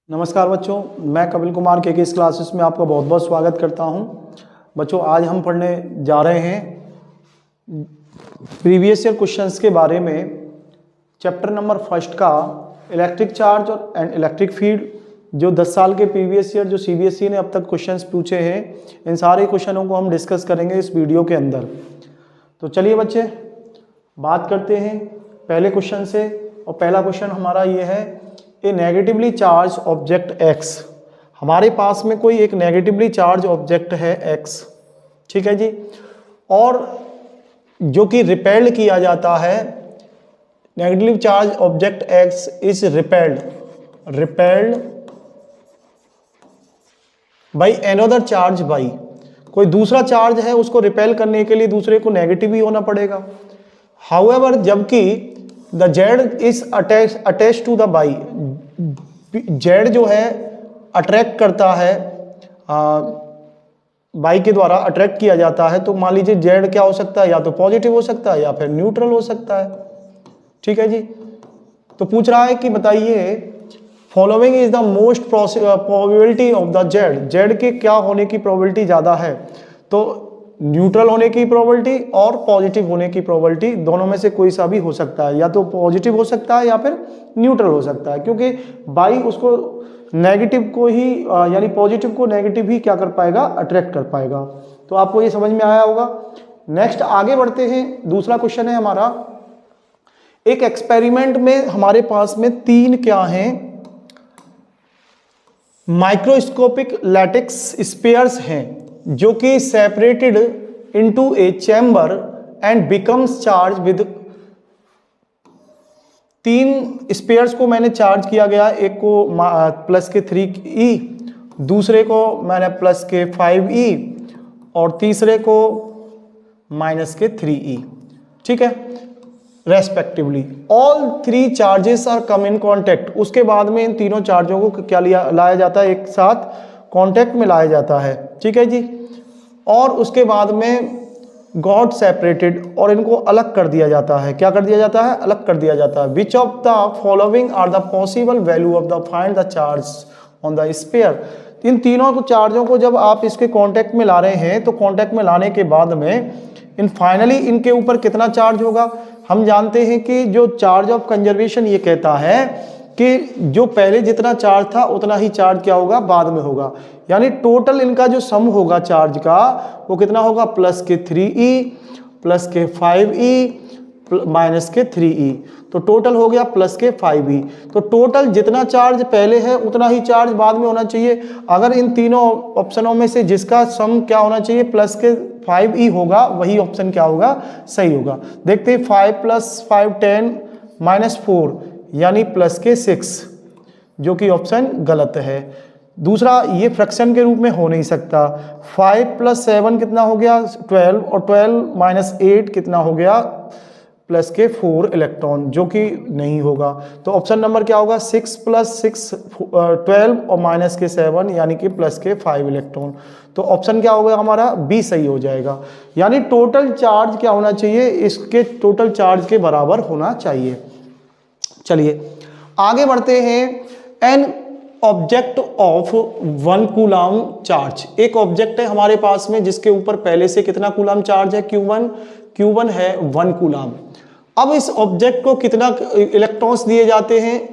नमस्कार बच्चों, मैं कपिल कुमार के इस क्लासेस में आपका बहुत बहुत स्वागत करता हूं। बच्चों, आज हम पढ़ने जा रहे हैं प्रीवियस ईयर क्वेश्चंस के बारे में। चैप्टर नंबर फर्स्ट का इलेक्ट्रिक चार्ज और एंड इलेक्ट्रिक फील्ड, जो 10 साल के प्रीवियस ईयर जो सीबीएसई ने अब तक क्वेश्चंस पूछे हैं, इन सारे क्वेश्चनों को हम डिस्कस करेंगे इस वीडियो के अंदर। तो चलिए बच्चे, बात करते हैं पहले क्वेश्चन से। और पहला क्वेश्चन हमारा ये है, ए नेगेटिवली चार्ज ऑब्जेक्ट एक्स। हमारे पास में कोई एक नेगेटिवली चार्ज ऑब्जेक्ट है एक्स, ठीक है जी, और जो कि रिपेल्ड किया जाता है। Negatively charge object x is repelled by another charge by. कोई दूसरा चार्ज है, उसको रिपेल करने के लिए दूसरे को नेगेटिव ही होना पड़ेगा। हाउएवर, जबकि the Z is attach to the Y, Z जो है अट्रैक्ट करता है, बाई के द्वारा अट्रैक्ट किया जाता है। तो मान लीजिए जेड क्या हो सकता है, या तो पॉजिटिव हो सकता है या फिर न्यूट्रल हो सकता है, ठीक है जी। तो पूछ रहा है कि बताइए, following is the most probability of the Z. Z के क्या होने की प्रोबेबिलिटी ज़्यादा है? तो न्यूट्रल होने की प्रोबेबिलिटी और पॉजिटिव होने की प्रोबेबिलिटी, दोनों में से कोई सा भी हो सकता है। या तो पॉजिटिव हो सकता है या फिर न्यूट्रल हो सकता है, क्योंकि बाई उसको नेगेटिव को ही यानी पॉजिटिव को नेगेटिव ही क्या कर पाएगा, अट्रैक्ट कर पाएगा। तो आपको ये समझ में आया होगा। नेक्स्ट आगे बढ़ते हैं। दूसरा क्वेश्चन है हमारा, एक एक्सपेरिमेंट में हमारे पास में 3 क्या हैं, माइक्रोस्कोपिक लैटिक्स स्फीयर्स हैं, जो कि separated into A chamber and becomes charge with. 3 spheres को मैंने चार्ज किया गया, एक को प्लस के 3e, दूसरे को मैंने प्लस के 5e और तीसरे को माइनस के 3e, ठीक है, respectively. All 3 charges are come in contact. उसके बाद में इन तीनों चार्जों को क्या लाया जाता है, एक साथ कॉन्टेक्ट में लाया जाता है, ठीक है जी। और उसके बाद में गॉट सेपरेटेड, और इनको अलग कर दिया जाता है। क्या कर दिया जाता है? अलग कर दिया जाता है। Which of the following are the possible value of the find the charge on the sphere. इन तीनों को चार्जों को जब आप इसके कांटेक्ट में ला रहे हैं, तो कांटेक्ट में लाने के बाद में फाइनली इनके ऊपर कितना चार्ज होगा। हम जानते हैं कि जो चार्ज ऑफ कंजर्वेशन ये कहता है कि जो पहले जितना चार्ज था उतना ही चार्ज क्या होगा, बाद में होगा। यानी टोटल इनका जो सम होगा चार्ज का, वो कितना होगा, प्लस के 3e प्लस के 5e माइनस के 3e। तो टोटल हो गया प्लस के 5e। तो टोटल जितना चार्ज पहले है उतना ही चार्ज बाद में होना चाहिए। अगर इन तीनों ऑप्शनों में से जिसका सम क्या होना चाहिए, प्लस के 5e होगा, वही ऑप्शन क्या होगा, सही होगा। देखते हैं, 5 + 5 10 -4 यानी प्लस के 6, जो कि ऑप्शन गलत है। दूसरा, ये फ्रैक्शन के रूप में हो नहीं सकता। 5 + 7 कितना हो गया, 12, और 12 - 8 कितना हो गया, प्लस के 4 इलेक्ट्रॉन, जो कि नहीं होगा। तो ऑप्शन नंबर क्या होगा, 6 + 6 12 और माइनस के 7 यानी कि प्लस के 5 इलेक्ट्रॉन। तो ऑप्शन क्या होगा हमारा, बी सही हो जाएगा। यानी टोटल चार्ज क्या होना चाहिए, इसके टोटल चार्ज के बराबर होना चाहिए। चलिए आगे बढ़ते हैं। An object of 1 coulomb charge. एक ऑब्जेक्ट है हमारे पास में जिसके ऊपर पहले से कितना कूलम चार्ज है, Q1 है 1 कूलम। अब इस ऑब्जेक्ट को कितना इलेक्ट्रॉन्स दिए जाते हैं,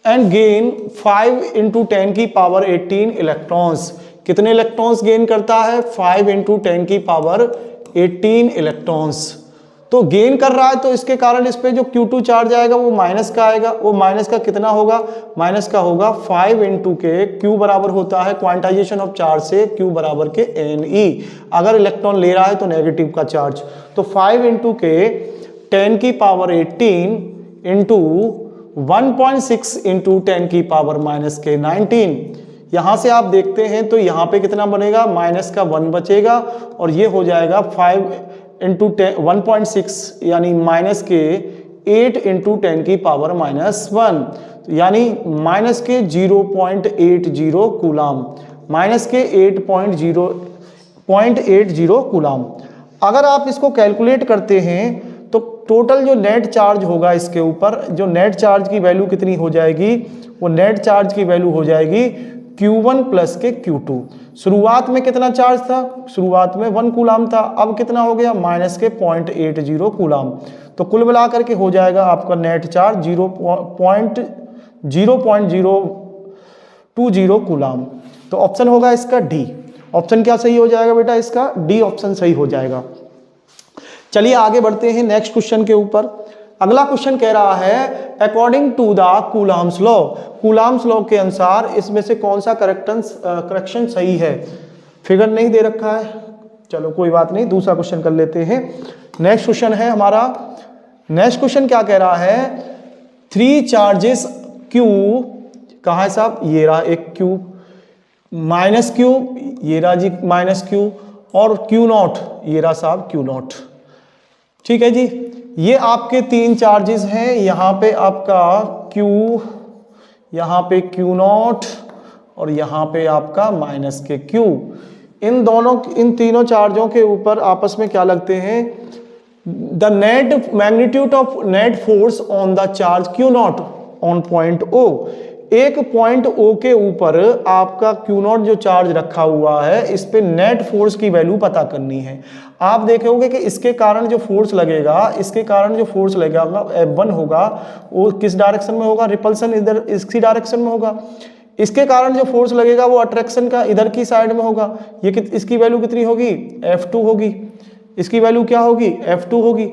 एंड गेन 5 × 10⁻18 इलेक्ट्रॉन्स। कितने इलेक्ट्रॉन्स गेन करता है, 5 × 10⁻18 इलेक्ट्रॉन्स। तो गेन कर रहा है, तो इसके कारण इस पे जो Q2 चार्ज आएगा वो माइनस का आएगा। वो माइनस का कितना होगा, माइनस का होगा 5 × के Q बराबर होता है क्वांटाइजेशन ऑफ चार्ज से Q बराबर के Ne। अगर इलेक्ट्रॉन ले रहा है तो नेगेटिव का चार्ज। तो 5 × के 10⁻18 × 1.6 × 10⁻के -19। यहाँ से आप देखते हैं तो यहाँ पे कितना बनेगा, माइनस का 1 बचेगा, और ये हो जाएगा 5 × 1.6 यानी माइनस के 8 × 10⁻⁻1, यानी माइनस के 0.80 कूलम, माइनस के 8.0 कूलम। अगर आप इसको कैलकुलेट करते हैं तो टोटल जो नेट चार्ज होगा इसके ऊपर, जो नेट चार्ज की वैल्यू कितनी हो जाएगी, वो नेट चार्ज की वैल्यू हो जाएगी Q1 प्लस के Q2। शुरुआत में कितना चार्ज था, शुरुआत में 1 कूलाम था, अब कितना हो गया माइनस के 0.80 कूलाम। तो कुल मिलाकर के हो जाएगा आपका नेट चार्ज 0.020 कूलाम। तो ऑप्शन होगा इसका डी। ऑप्शन क्या सही हो जाएगा बेटा, इसका डी ऑप्शन सही हो जाएगा। चलिए आगे बढ़ते हैं नेक्स्ट क्वेश्चन के ऊपर। अगला क्वेश्चन कह रहा है according to the Coulomb's law, Coulomb's law के अनुसार इसमें से कौन सा करेक्शन सही है। फिगर नहीं दे रखा है, चलो कोई बात नहीं, दूसरा क्वेश्चन कर लेते हैं। नेक्स्ट क्वेश्चन है हमारा, नेक्स्ट क्वेश्चन क्या कह रहा है, 3 चार्जेस Q, कहाँ है साहब, ये रहा एक Q, माइनस Q, ये रहा जी माइनस Q, और Q0, ये रहा साहब Q0। ठीक है जी, ये आपके 3 चार्जेस हैं, यहाँ पे आपका Q, यहाँ पे Q0 और यहाँ पे आपका माइनस के Q। इन तीनों चार्जों के ऊपर आपस में क्या लगते हैं, the net magnitude of net force on the charge Q0 on point O। एक पॉइंट O के ऊपर आपका Q0 जो चार्ज रखा हुआ है, इस पे नेट फोर्स की वैल्यू पता करनी है। आप देखोगे कि इसके कारण जो फोर्स लगेगा, इसके कारण जो फोर्स लगेगा F1 होगा, वो किस डायरेक्शन में होगा, रिपल्सन इधर इसकी डायरेक्शन में होगा। इसके कारण जो फोर्स लगेगा वो अट्रैक्शन का इधर की साइड में होगा। ये इसकी वैल्यू कितनी होगी, F2 होगी। इसकी वैल्यू क्या होगी, F2 होगी।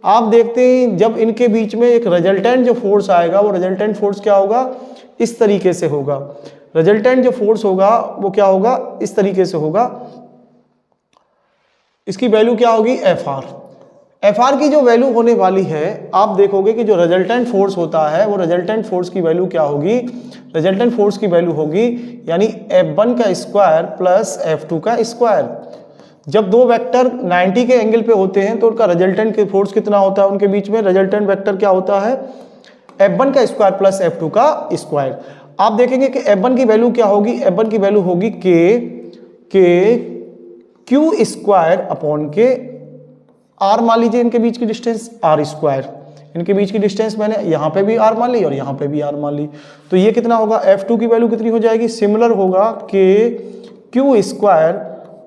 आप देखते हैं जब इनके बीच में एक रिजल्टेंट जो फोर्स आएगा, वो रिजल्टेंट फोर्स क्या होगा, इस तरीके से होगा। रिजल्टेंट जो फोर्स होगा वो क्या होगा, इस तरीके से होगा। इसकी वैल्यू क्या होगी, FR। FR की जो वैल्यू होने वाली है, आप देखोगे कि जो रिजल्टेंट फोर्स होता है, वो रिजल्टेंट फोर्स की वैल्यू क्या होगी, रिजल्टेंट फोर्स की वैल्यू होगी यानी F1 का स्क्वायर प्लस F2 का स्क्वायर। जब दो वेक्टर 90 के एंगल पे होते हैं तो उनका रिजल्टेंट के फोर्स कितना होता है, उनके बीच में रिजल्टेंट वेक्टर क्या होता है, F1 का स्क्वायर प्लस F2 का स्क्वायर। आप देखेंगे कि F1 की वैल्यू क्या होगी, F1 की वैल्यू होगी के Q स्क्वायर अपॉन के R मान लीजिए, इनके बीच की डिस्टेंस R स्क्वायर, इनके बीच की डिस्टेंस मैंने यहाँ पे भी R मान ली और यहाँ पे भी R मान ली। तो ये कितना होगा, F2 की वैल्यू कितनी हो जाएगी, सिमिलर होगा के Q स्क्वायर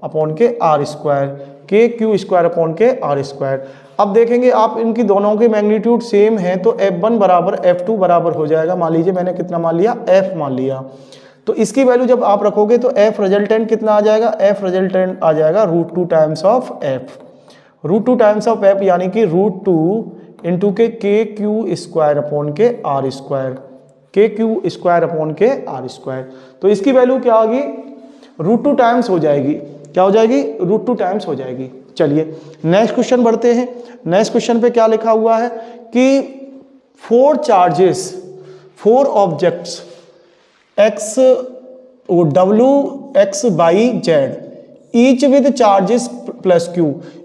अपॉन के R स्क्वायर, के Q स्क्वायर अपॉन के R स्क्वायर। अब देखेंगे आप इनकी दोनों के मैग्नीट्यूड सेम है, तो F1 बराबर F2 बराबर हो जाएगा। मान लीजिए मैंने कितना मान लिया, F मान लिया। तो इसकी वैल्यू जब आप रखोगे तो F रिजल्टेंट कितना आ जाएगा, F रिजल्टेंट आ जाएगा √2 times of F, √2 times of F यानी कि √2 इंटू के KQ स्क्वायर अपॉन के R square, KQ square upon के R स्क्वायर। तो इसकी वैल्यू क्या होगी, √2 टाइम्स हो जाएगी। क्या हो जाएगी, √2 टाइम्स हो जाएगी। चलिए नेक्स्ट क्वेश्चन बढ़ते हैं। नेक्स्ट क्वेश्चन पे क्या लिखा हुआ है कि 4 charges, 4 objects X W X Y Z each with charges plus Q।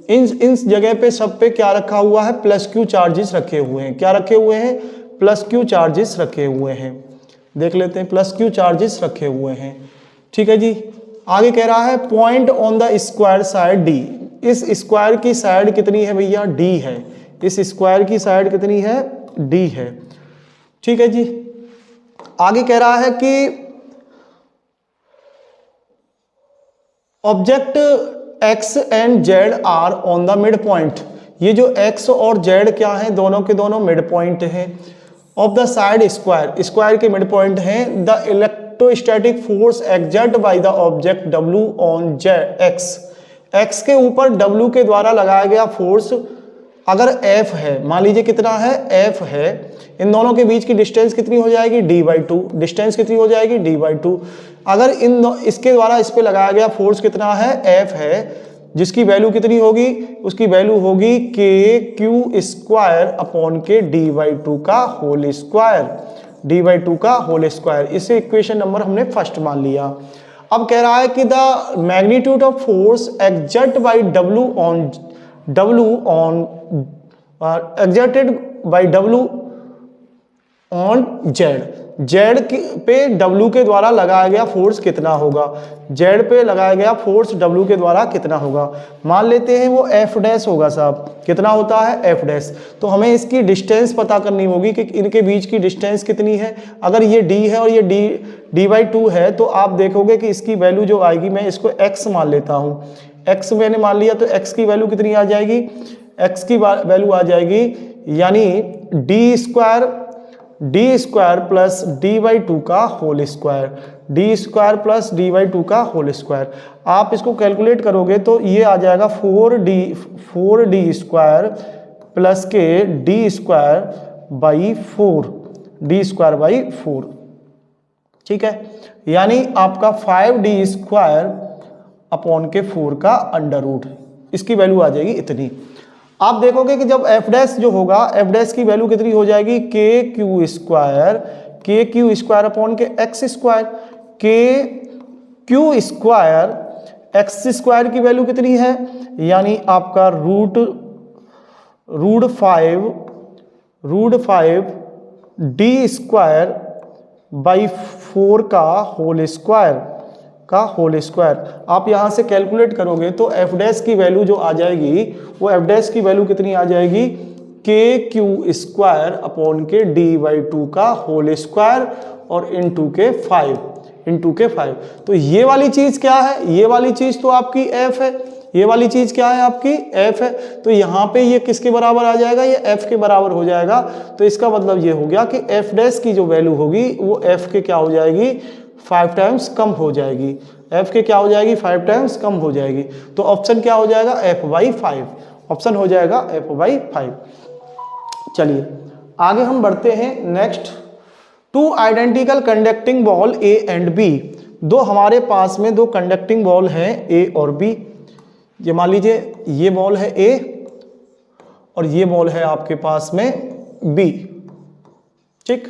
इन जगह पे सब पे क्या रखा हुआ है, प्लस Q चार्जेस रखे हुए हैं। क्या रखे हुए हैं, प्लस Q चार्जेस रखे हुए हैं। देख लेते हैं, प्लस Q चार्जेस रखे हुए हैं। ठीक है जी, आगे कह रहा है point on the square side D। इस स्क्वायर की साइड कितनी है भैया, D है। इस स्क्वायर की साइड कितनी है, D है। ठीक है जी, आगे कह रहा है कि object X and Z are on the mid point. ये जो X और Z क्या है, दोनों के दोनों मिड पॉइंट हैं। Of the side square, square के मिड पॉइंट हैं। The electrostatic force exert by the object W on X, X के ऊपर W के द्वारा लगाया गया फोर्स अगर F है, मान लीजिए कितना है, F है, इन दोनों के बीच की डिस्टेंस कितनी हो जाएगी, D/2। डिस्टेंस कितनी हो जाएगी, D/2। अगर इसके द्वारा इस पे लगाया गया फोर्स कितना है, F है, जिसकी वैल्यू कितनी होगी, उसकी वैल्यू होगी KQ स्क्वायर अपॉन के D/2 का होल स्क्वायर, D/2 का होल स्क्वायर। इसे इक्वेशन नंबर हमने फर्स्ट मान लिया। अब कह रहा है कि the magnitude of force exert by W on Z Z पे डब्ल्यू के द्वारा लगाया गया फोर्स कितना होगा, जेड पे लगाया गया फोर्स डब्ल्यू के द्वारा कितना होगा। मान लेते हैं वो एफ डैश होगा साहब, कितना होता है एफ डैश। तो हमें इसकी डिस्टेंस पता करनी होगी कि इनके बीच की डिस्टेंस कितनी है। अगर ये डी है और ये d/2 है तो आप देखोगे कि इसकी वैल्यू जो आएगी, मैं इसको x मान लेता हूँ, x मैंने मान लिया तो x की वैल्यू कितनी आ जाएगी, x की वैल्यू आ जाएगी यानी d² प्लस d/2 का whole square, d² plus d/2 का होल स्क्वायर। आप इसको कैलकुलेट करोगे तो ये आ जाएगा 4d² प्लस के d²/4 ठीक है, यानी आपका 5d² अपॉन के 4 का अंडर रूट, इसकी वैल्यू आ जाएगी इतनी। आप देखोगे कि जब एफ डैश जो होगा, एफ डैश की वैल्यू कितनी हो जाएगी, k² अपॉन के x², k² x² की वैल्यू कितनी है, यानी आपका रूट 5 d²/4 का होल स्क्वायर। आप यहां से कैलकुलेट करोगे तो एफ डैश की वैल्यू जो आ जाएगी, वो एफ डैश की वैल्यू कितनी आ जाएगी, k² अपॉन के d/2 का होल स्क्वायर और इंटू के 5। तो ये वाली चीज क्या है, ये वाली चीज तो आपकी f है, ये वाली चीज क्या है आपकी f है। तो यहाँ पे ये किसके बराबर आ जाएगा, ये f के बराबर हो जाएगा। तो इसका मतलब ये हो गया कि f डैश की जो वैल्यू होगी वो f के क्या हो जाएगी, 5 टाइम्स कम हो जाएगी, f के क्या हो जाएगी, 5 टाइम्स कम हो जाएगी। तो ऑप्शन क्या हो जाएगा, f/5, ऑप्शन हो जाएगा f/5। चलिए आगे हम बढ़ते हैं। Next, 2 identical conducting ball A and B, दो हमारे पास में दो कंडक्टिंग बॉल हैं A और B। ये मान लीजिए ये बॉल है A और ये बॉल है आपके पास में B, ठीक,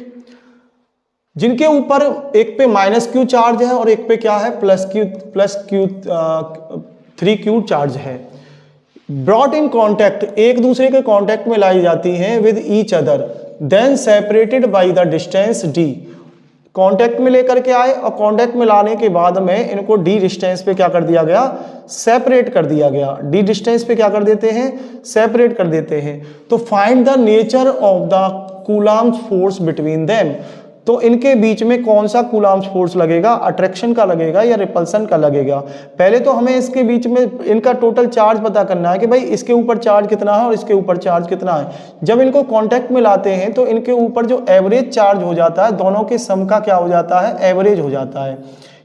जिनके ऊपर एक पे -q चार्ज है और एक पे क्या है, +3q चार्ज है। ब्रॉट इन कॉन्टैक्ट, एक दूसरे के कॉन्टैक्ट में लाई जाती हैं with each other, then separated by the distance d। Contact में लेकर के आए और कॉन्टैक्ट में लाने के बाद में इनको d डिस्टेंस पे क्या कर दिया गया, सेपरेट कर दिया गया। d डिस्टेंस पे क्या कर देते हैं, सेपरेट कर देते हैं। तो find the nature of the coulomb force between them, तो इनके बीच में कौन सा कूलम्ब फोर्स लगेगा, अट्रैक्शन का लगेगा या रिपल्सन का लगेगा। पहले तो हमें इसके बीच में इनका टोटल चार्ज पता करना है कि भाई इसके ऊपर चार्ज कितना है और इसके ऊपर चार्ज कितना है। जब इनको कांटेक्ट में लाते हैं तो इनके ऊपर जो एवरेज चार्ज हो जाता है, दोनों के सम का क्या हो जाता है, एवरेज हो जाता है।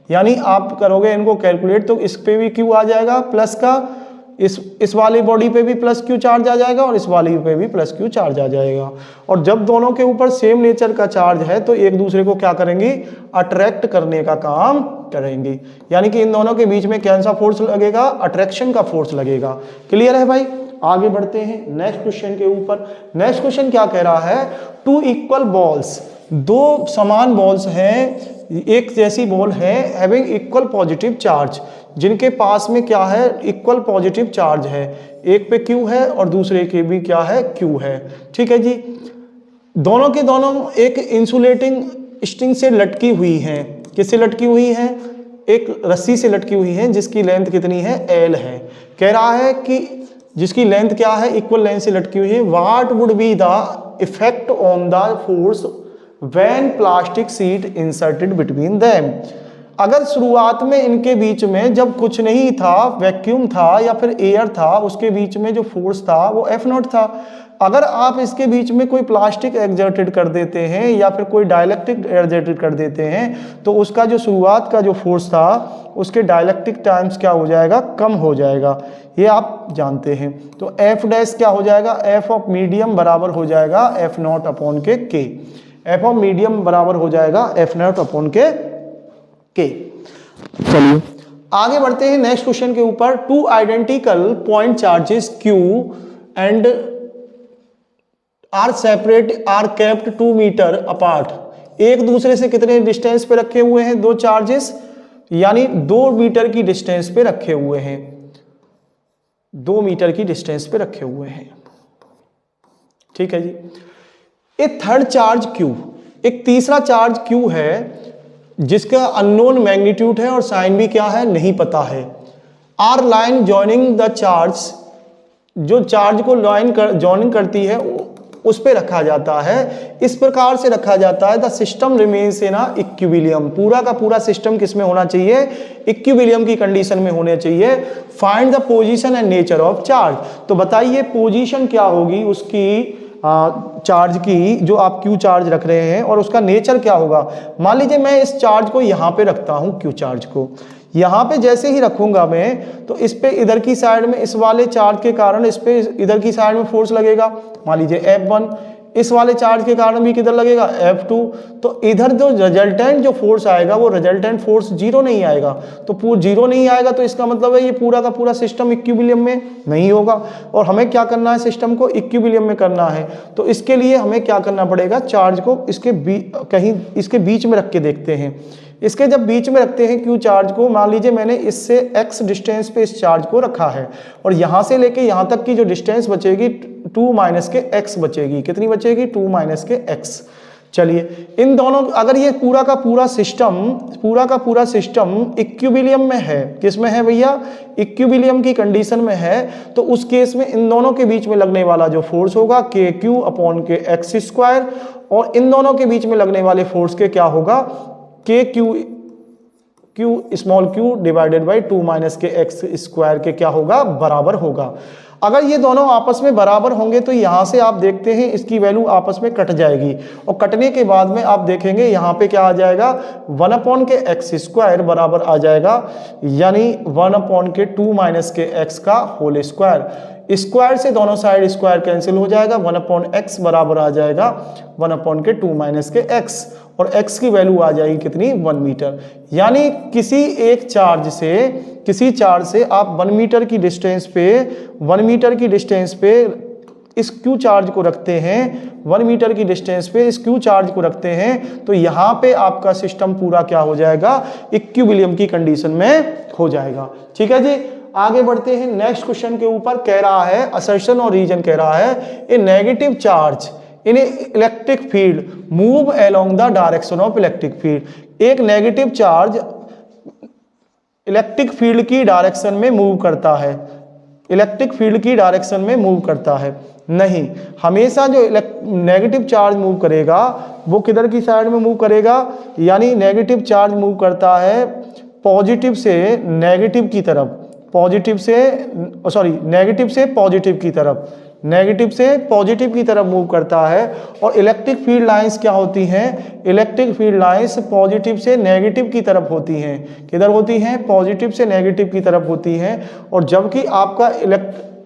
यानी आप करोगे इनको कैलकुलेट तो इस पे भी क्यू आ जाएगा प्लस का, इस वाली बॉडी पे भी +q चार्ज आ जाएगा और इस वाली पे भी +q चार्ज आ जाएगा। और जब दोनों के ऊपर सेम नेचर का चार्ज है तो एक दूसरे को क्या करेंगे, अट्रैक्ट करने का काम करेंगे। यानी कि इन दोनों के बीच में कौन सा फोर्स लगेगा, अट्रैक्शन का फोर्स लगेगा। क्लियर है भाई। आगे बढ़ते हैं नेक्स्ट क्वेश्चन के ऊपर। नेक्स्ट क्वेश्चन क्या कह रहा है, 2 इक्वल बॉल्स, दो समान बॉल्स हैं, एक जैसी बॉल है, हैविंग इक्वल पॉजिटिव चार्ज, जिनके पास में क्या है, इक्वल पॉजिटिव चार्ज है। एक पे Q है और दूसरे के भी क्या है, Q है। ठीक है जी। दोनों के दोनों एक इंसुलेटिंग स्ट्रिंग से लटकी हुई हैं। किससे लटकी हुई हैं, एक रस्सी से लटकी हुई हैं जिसकी लेंथ कितनी है, L है। कह रहा है कि जिसकी लेंथ क्या है, इक्वल लेंथ से लटकी हुई है। What would be the effect on the force when plastic sheet inserted between them. अगर शुरुआत में इनके बीच में जब कुछ नहीं था, वैक्यूम था या फिर एयर था, उसके बीच में जो फोर्स था वो F0 था। अगर आप इसके बीच में कोई प्लास्टिक एक्सर्टेड कर देते हैं या फिर कोई डाइलेक्ट्रिक एक्सर्टेड कर देते हैं तो उसका जो शुरुआत का जो फोर्स था उसके डाइलेक्ट्रिक टाइम्स क्या हो जाएगा, कम हो जाएगा। ये आप जानते हैं। तो F डैश क्या हो जाएगा, F ऑफ मीडियम बराबर हो जाएगा F0 अपॉन के K। F ऑफ मीडियम बराबर हो जाएगा F0 अपॉन के K। चलिए आगे बढ़ते हैं नेक्स्ट क्वेश्चन के ऊपर। 2 identical point charges Q and are kept 2 metre apart. एक दूसरे से कितने डिस्टेंस पे रखे हुए हैं, दो चार्जेस, यानी 2 मीटर की डिस्टेंस पे रखे हुए हैं, 2 मीटर की डिस्टेंस पे रखे हुए हैं। ठीक है जी। ए थर्ड चार्ज Q, एक तीसरा चार्ज Q है जिसका अननोन मैग्नीट्यूड है और साइन भी क्या है नहीं पता है। Are line joining the charge, जो चार्ज को जॉइनिंग करती है उस पे रखा जाता है, इस प्रकार से रखा जाता है the system remains in equilibrium, पूरा का पूरा सिस्टम किस में होना चाहिए, इक्विलिब्रियम की कंडीशन में होने चाहिए। Find the position and nature of charge, तो बताइए पोजीशन क्या होगी उसकी चार्ज की, जो आप क्यू चार्ज रख रहे हैं, और उसका नेचर क्या होगा। मान लीजिए मैं इस चार्ज को यहाँ पे रखता हूँ, क्यू चार्ज को यहाँ पे जैसे ही रखूंगा मैं, तो इस पे इधर की साइड में इस वाले चार्ज के कारण इस पे इधर की साइड में फोर्स लगेगा, मान लीजिए F1, इस वाले चार्ज के कारण भी किधर लगेगा F2, तो इधर जो रिजल्टेंट जो फोर्स आएगा वो रिजल्टेंट फोर्स जीरो नहीं आएगा, तो पूरा जीरो नहीं आएगा, तो इसका मतलब है ये पूरा का पूरा सिस्टम इक्विलिब्रियम में नहीं होगा। और हमें क्या करना है, सिस्टम को इक्विलिब्रियम में करना है, तो इसके लिए हमें क्या करना पड़ेगा, चार्ज को कहीं इसके बीच में रख के देखते हैं। इसके जब बीच में रखते हैं क्यू चार्ज को, मान लीजिए मैंने इससे x डिस्टेंस पे इस चार्ज को रखा है, और यहाँ से लेके यहाँ तक की जो डिस्टेंस बचेगी 2 माइनस के x बचेगी, कितनी बचेगी 2 माइनस के x। चलिए इन दोनों, अगर ये पूरा का पूरा सिस्टम इक्विलिब्रियम में है, किस में है भैया, इक्विलिब्रियम की कंडीशन में है, तो उस केस में इन दोनों के बीच में लगने वाला जो फोर्स होगा KQ अपॉन के x स्क्वायर, और इन दोनों के बीच में लगने वाले फोर्स के क्या होगा, Q small q divided by 2 minus के x स्क्वायर के क्या होगा, बराबर होगा। अगर ये दोनों आपस में बराबर होंगे तो यहां से आप देखते हैं इसकी वैल्यू आपस में कट जाएगी, और कटने के बाद में आप देखेंगे यहां पे क्या आ जाएगा, 1 अपॉन के x स्क्वायर बराबर आ जाएगा, यानी 1 अपॉन के 2 माइनस के x का होल स्क्वायर। स्क्वायर से दोनों साइड स्क्वायर कैंसिल हो जाएगा, 1 अपॉन एक्स बराबर आ जाएगा 1 अपॉन के 2 माइनस के x, और x की वैल्यू आ जाएगी कितनी, 1 मीटर। यानी किसी चार्ज से आप 1 मीटर की डिस्टेंस पे इस क्यू चार्ज को रखते हैं, 1 मीटर की डिस्टेंस पे इस क्यू चार्ज को रखते हैं, तो यहाँ पे आपका सिस्टम पूरा क्या हो जाएगा, इक्विलिब्रियम की कंडीशन में हो जाएगा। ठीक है जी, आगे बढ़ते हैं नेक्स्ट क्वेश्चन के ऊपर। कह रहा है असर्शन और रीजन कह रहा है, a negative charge in electric field move along the direction of electric field. एक नेगेटिव चार्ज इलेक्ट्रिक फील्ड की डायरेक्शन में मूव करता है, इलेक्ट्रिक फील्ड की डायरेक्शन में मूव करता है। नहीं, हमेशा जो नेगेटिव चार्ज मूव करेगा वो किधर की साइड में मूव करेगा, यानी नेगेटिव चार्ज मूव करता है पॉजिटिव से नेगेटिव की तरफ, नेगेटिव से पॉजिटिव की तरफ, नेगेटिव से पॉजिटिव की तरफ मूव करता है। और इलेक्ट्रिक फील्ड लाइंस क्या होती हैं, इलेक्ट्रिक फील्ड लाइंस पॉजिटिव से नेगेटिव की तरफ होती हैं, किधर होती हैं, पॉजिटिव से नेगेटिव की तरफ होती हैं। और जबकि आपका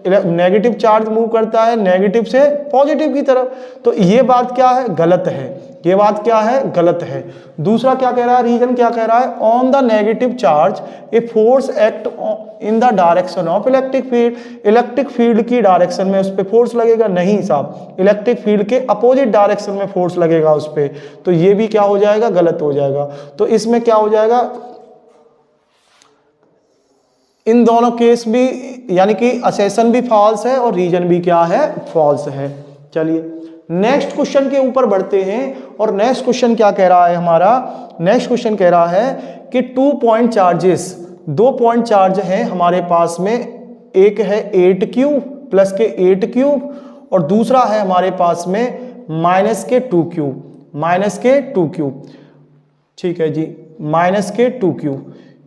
नेगेटिव चार्ज मूव करता है नेगेटिव से पॉजिटिव की तरफ, तो ये बात क्या है, गलत है, ये बात क्या है, गलत है। दूसरा क्या कह रहा है, रीजन क्या कह रहा है, on the negative charge a force act in the direction of electric field. Electric field की डायरेक्शन में उस पर फोर्स लगेगा, नहीं साहब, इलेक्ट्रिक फील्ड के अपोजिट डायरेक्शन में फोर्स लगेगा उस पर, तो ये भी क्या हो जाएगा, गलत हो जाएगा। तो इसमें क्या हो जाएगा, इन दोनों केस भी यानी कि असर्शन भी फॉल्स है और रीजन भी क्या है, फॉल्स है। चलिए नेक्स्ट क्वेश्चन के ऊपर बढ़ते हैं, और नेक्स्ट क्वेश्चन क्या कह रहा है हमारा, नेक्स्ट क्वेश्चन कह रहा है कि 2 पॉइंट चार्जेस, 2 पॉइंट चार्ज हैं हमारे पास में, एक है 8Q प्लस के 8Q, और दूसरा है हमारे पास में माइनस के 2Q, माइनस के 2Q। ठीक है जी, माइनस के 2Q।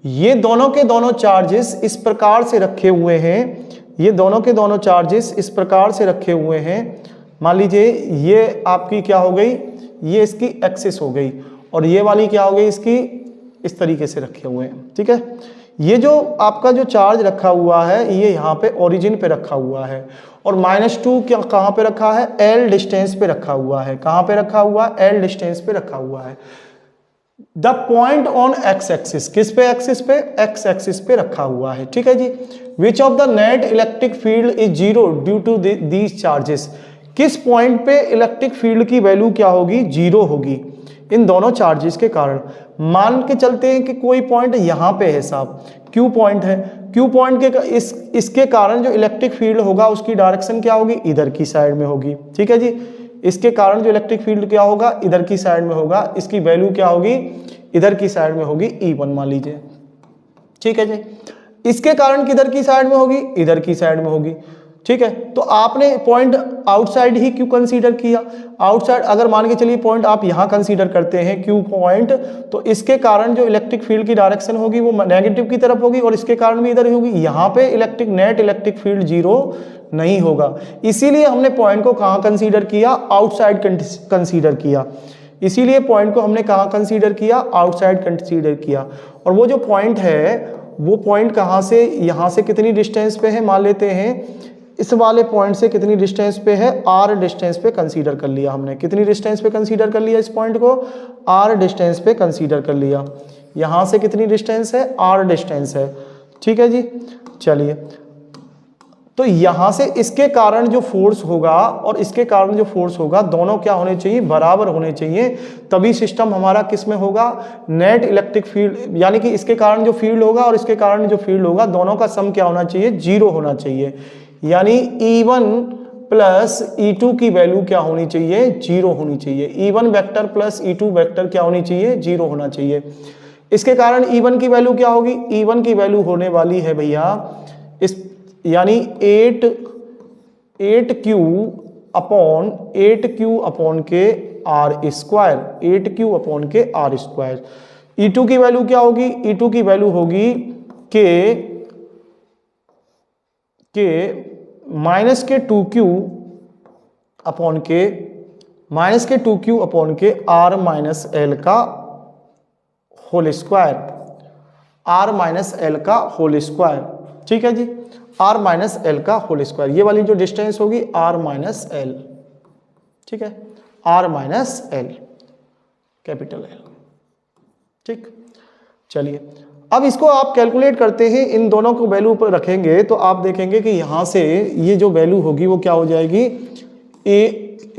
ये दोनों के दोनों चार्जेस इस प्रकार से रखे हुए हैं, ये दोनों के दोनों चार्जेस इस प्रकार से रखे हुए हैं। मान लीजिए ये आपकी क्या हो गई, ये इसकी एक्सिस हो गई, और ये वाली क्या हो गई, इसकी इस तरीके से रखे हुए हैं। ठीक है, ये जो आपका जो चार्ज रखा हुआ है ये यहाँ पे ओरिजिन पे रखा हुआ है, और -2 क्या कहाँ पे रखा है, L डिस्टेंस पे रखा हुआ है, कहाँ पे रखा हुआ है, L डिस्टेंस पे रखा हुआ है। The point on x axis, किस पे, एक्सिस पे, एक्स एक्सिस पे रखा हुआ है। ठीक है जी, which of the net electric field is 0 due to these charges. किस पॉइंट पे इलेक्ट्रिक फील्ड की वैल्यू क्या होगी, 0 होगी, इन दोनों चार्जेस के कारण। मान के चलते हैं कि कोई पॉइंट यहाँ पे है साहब, Q पॉइंट है, Q पॉइंट के इसके कारण जो इलेक्ट्रिक फील्ड होगा उसकी डायरेक्शन क्या होगी, इधर की साइड में होगी। ठीक है जी, इसके कारण जो इलेक्ट्रिक फील्ड क्या होगा, इधर की साइड में होगा, इसकी वैल्यू क्या होगी, इधर की साइड में होगी E1 मान लीजिए, ठीक है जी। इसके कारण किधर की साइड में होगी, इधर की साइड में होगी, ठीक है। तो आपने पॉइंट आउटसाइड ही क्यों कंसीडर किया, आउटसाइड अगर मान के चलिए पॉइंट आप यहां कंसीडर करते हैं क्यू पॉइंट, तो इसके कारण जो इलेक्ट्रिक फील्ड की डायरेक्शन होगी वो नेगेटिव की तरफ होगी और इसके कारण भी इधर ही होगी। यहां पे नेट इलेक्ट्रिक फील्ड जीरो नहीं होगा, इसीलिए हमने पॉइंट को कहां कंसीडर किया, आउटसाइड कंसीडर किया। इसीलिए पॉइंट को हमने कहां कंसीडर किया, आउटसाइड कंसीडर किया। और वो जो पॉइंट है वो पॉइंट कहां से, यहां से कितनी डिस्टेंस पे है, मान लेते हैं इस वाले पॉइंट से कितनी डिस्टेंस पे है, r डिस्टेंस पे कंसीडर कर लिया हमने। कितनी डिस्टेंस पे कंसीडर कर लिया इस पॉइंट को, r डिस्टेंस पे कंसीडर कर लिया। यहां से कितनी डिस्टेंस है, r डिस्टेंस है, ठीक है जी। चलिए, तो यहां से इसके कारण जो फोर्स होगा और इसके कारण जो फोर्स होगा दोनों क्या होने चाहिए, बराबर होने चाहिए, तभी सिस्टम हमारा किस में होगा, नेट इलेक्ट्रिक फील्ड, यानी कि इसके कारण जो फील्ड होगा और इसके कारण जो फील्ड होगा दोनों का सम क्या होना चाहिए, जीरो होना चाहिए। यानी E1 प्लस E2 की वैल्यू क्या होनी चाहिए, जीरो होनी चाहिए। E1 vector plus E2 vector क्या होनी चाहिए, जीरो होना चाहिए। इसके कारण E1 की वैल्यू क्या होगी, E1 की वैल्यू होने वाली है भैया इस, यानी 8Q अपॉन के R स्क्वायर, 8Q अपॉन के R स्क्वायर। E2 की वैल्यू क्या होगी, E2 की वैल्यू होगी के माइनस के 2Q अपॉन के R माइनस एल का whole square, R minus L का होल स्क्वायर, ठीक है जी, R माइनस एल का होल स्क्वायर। ये वाली जो डिस्टेंस होगी R माइनस एल, ठीक है, R minus L, capital L, ठीक। चलिए, अब इसको आप कैलकुलेट करते हैं, इन दोनों को वैल्यू पर रखेंगे तो आप देखेंगे कि यहां से ये जो वैल्यू होगी वो क्या हो जाएगी,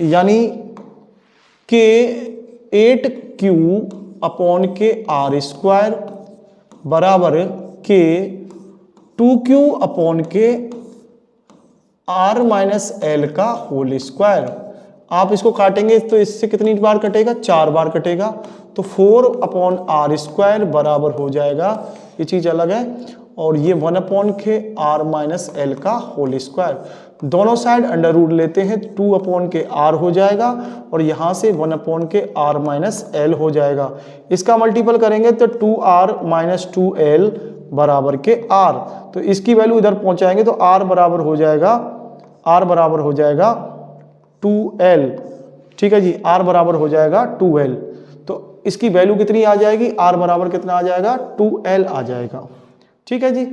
यानी के 8Q अपॉन के R स्क्वायर बराबर के 2Q अपॉन के R माइनस एल का होल स्क्वायर। आप इसको काटेंगे तो इससे कितनी बार कटेगा, 4 बार कटेगा, तो 4 अपॉन R स्क्वायर बराबर हो जाएगा, ये चीज अलग है, और ये 1 अपॉन के R माइनस एल का होल स्क्वायर। दोनों साइड अंडर रूट लेते हैं, 2 अपॉन के R हो जाएगा और यहां से 1 अपॉन के R माइनस एल हो जाएगा। इसका मल्टीपल करेंगे तो 2R माइनस 2L बराबर के R, तो इसकी वैल्यू इधर पहुंचाएंगे तो R बराबर हो जाएगा 2L, ठीक है जी, R बराबर हो जाएगा 2L। तो इसकी वैल्यू कितनी आ जाएगी, R बराबर कितना आ जाएगा, 2L आ जाएगा, ठीक है जी।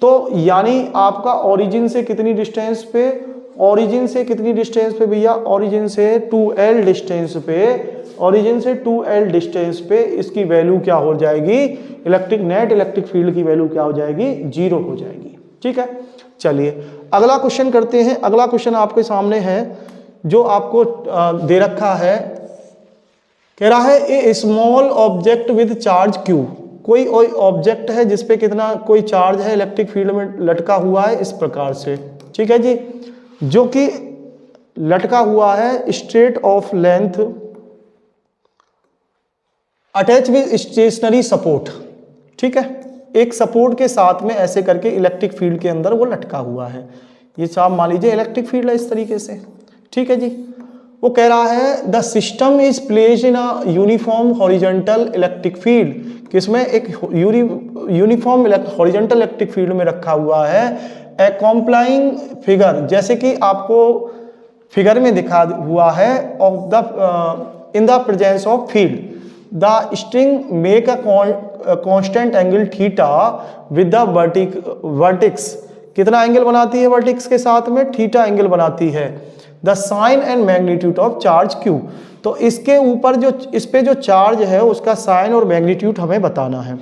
तो यानी आपका ओरिजिन से कितनी डिस्टेंस पे, ओरिजिन से कितनी डिस्टेंस पे भैया, ओरिजिन से 2L डिस्टेंस पे, ओरिजिन से 2L डिस्टेंस पे इसकी वैल्यू क्या हो जाएगी, नेट इलेक्ट्रिक फील्ड की वैल्यू क्या हो जाएगी, जीरो हो जाएगी, ठीक है। चलिए अगला क्वेश्चन करते हैं। अगला क्वेश्चन आपके सामने है जो आपको दे रखा है, कह रहा है a small object with charge Q, कोई ऑब्जेक्ट है जिसपे कितना कोई चार्ज है इलेक्ट्रिक फील्ड में लटका हुआ है इस प्रकार से, ठीक है जी, जो कि लटका हुआ है straight of length attach with stationary support, ठीक है, एक सपोर्ट के साथ में ऐसे करके इलेक्ट्रिक फील्ड के अंदर वो लटका हुआ है। ये साहब मान लीजिए इलेक्ट्रिक फील्ड है इस तरीके से, ठीक है जी। वो कह रहा है the system is placed in a uniform horizontal electric field, किसमें एक यूनिफॉर्म हॉरिजॉन्टल इलेक्ट्रिक फील्ड में रखा हुआ है। ए कॉम्प्लाइंग फिगर, जैसे कि आपको फिगर में दिखा हुआ है, of the in the presence of field the string make a constant angle theta with the vertices, कितना एंगल बनाती है वर्टिक्स के साथ में, थीटा एंगल बनाती है। The sign and magnitude of charge Q, तो इसके ऊपर जो इस पे जो चार्ज है उसका साइन और मैग्नीट्यूड हमें बताना है।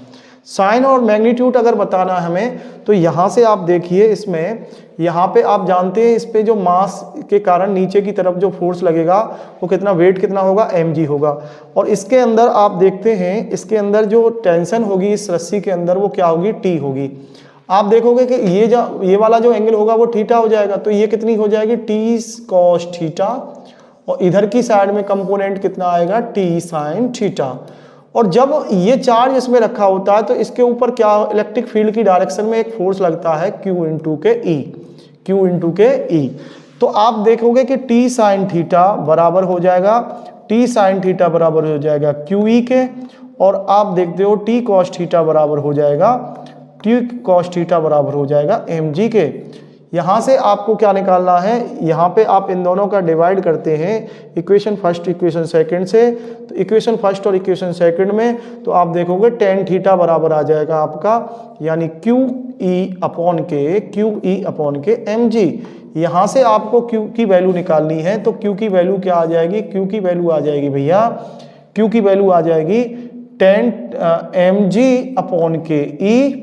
साइन और मैग्नीट्यूड अगर बताना है हमें तो यहाँ से आप देखिए, इसमें यहाँ पे आप जानते हैं इस पे जो मास के कारण नीचे की तरफ जो फोर्स लगेगा वो कितना, वेट कितना होगा, mg होगा। और इसके अंदर आप देखते हैं इसके अंदर जो टेंशन होगी इस रस्सी के अंदर वो क्या होगी, T होगी। आप देखोगे कि ये वाला जो एंगल होगा वो थीटा हो जाएगा, तो ये कितनी हो जाएगी, T cos थीटा, और इधर की साइड में कंपोनेंट कितना आएगा, टी साइन थीटा। और जब ये चार्ज इसमें रखा होता है तो इसके ऊपर क्या इलेक्ट्रिक फील्ड की डायरेक्शन में एक फोर्स लगता है Q इंटू के E, Q इंटू के E। तो आप देखोगे कि टी साइन थीटा बराबर हो जाएगा, टी साइन थीटा बराबर हो जाएगा QE के, और आप देखते हो टी कॉस थीटा बराबर हो जाएगा, टी कॉस थीटा बराबर हो जाएगा mg के। यहाँ से आपको क्या निकालना है, यहाँ पे आप इन दोनों का डिवाइड करते हैं इक्वेशन फर्स्ट इक्वेशन सेकंड से, तो इक्वेशन फर्स्ट और इक्वेशन सेकंड में तो आप देखोगे टेन थीटा बराबर आ जाएगा आपका, यानी QE अपॉन के mg। यहाँ से आपको Q की वैल्यू निकालनी है, तो Q की वैल्यू क्या आ जाएगी, Q की वैल्यू आ जाएगी भैया, Q की वैल्यू आ जाएगी 10 mg अपॉन के E,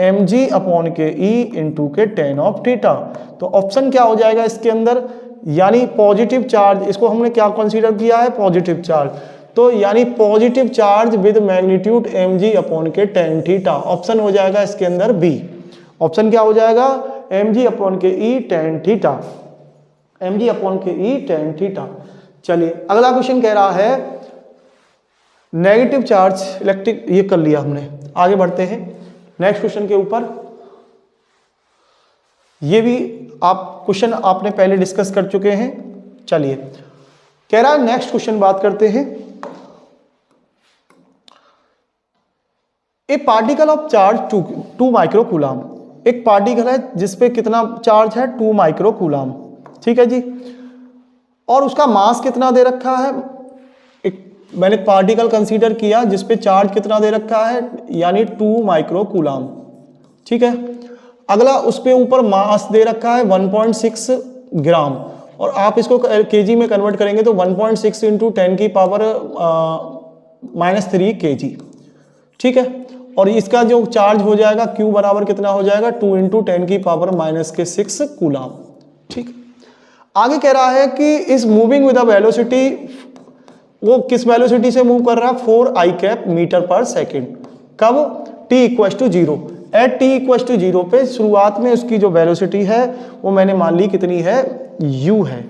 mg अपॉन के E इंटू के टेन ऑफ थीटा। तो ऑप्शन क्या हो जाएगा इसके अंदर, यानी पॉजिटिव चार्ज, इसको हमने क्या कंसीडर किया है, पॉजिटिव चार्ज, तो यानी positive charge with magnitude mg upon के टेन थीटा। ऑप्शन हो जाएगा इसके अंदर बी। ऑप्शन क्या हो जाएगा, mg अपॉन के E tan theta, mg upon के E टेन थीटा। चलिए अगला क्वेश्चन कह रहा है नेगेटिव चार्ज इलेक्ट्रिक, ये कर लिया हमने, आगे बढ़ते हैं नेक्स्ट क्वेश्चन के ऊपर। ये भी आप क्वेश्चन आपने पहले डिस्कस कर चुके हैं। चलिए कह रहा है नेक्स्ट क्वेश्चन बात करते हैं। ए पार्टिकल ऑफ चार्ज 2 माइक्रोकूलम, एक पार्टिकल है जिसपे कितना चार्ज है, 2 माइक्रोकूलम, ठीक है जी, और उसका मास कितना दे रखा है, मैंने पार्टिकल कंसीडर किया जिसपे चार्ज कितना दे रखा है, यानी 2 माइक्रोकूलम, ठीक है। अगला उस पे ऊपर मास दे रखा है 1.6 ग्राम, और आप इसको केजी में कन्वर्ट करेंगे तो 1.6 इंटू 10 की पावर -3 kg, ठीक है। और इसका जो चार्ज हो जाएगा Q बराबर कितना हो जाएगा, 2 इंटू 10 की पावर -6 कूलम, ठीक। आगे कह रहा है कि is moving with a velocity, वो किस वेलोसिटी से मूव कर रहा है, 4 i cap metre per second. कब, t equal to 0, at t equal to 0 पे शुरुआत में उसकी जो वेलोसिटी है वो मैंने मान ली कितनी है, u है।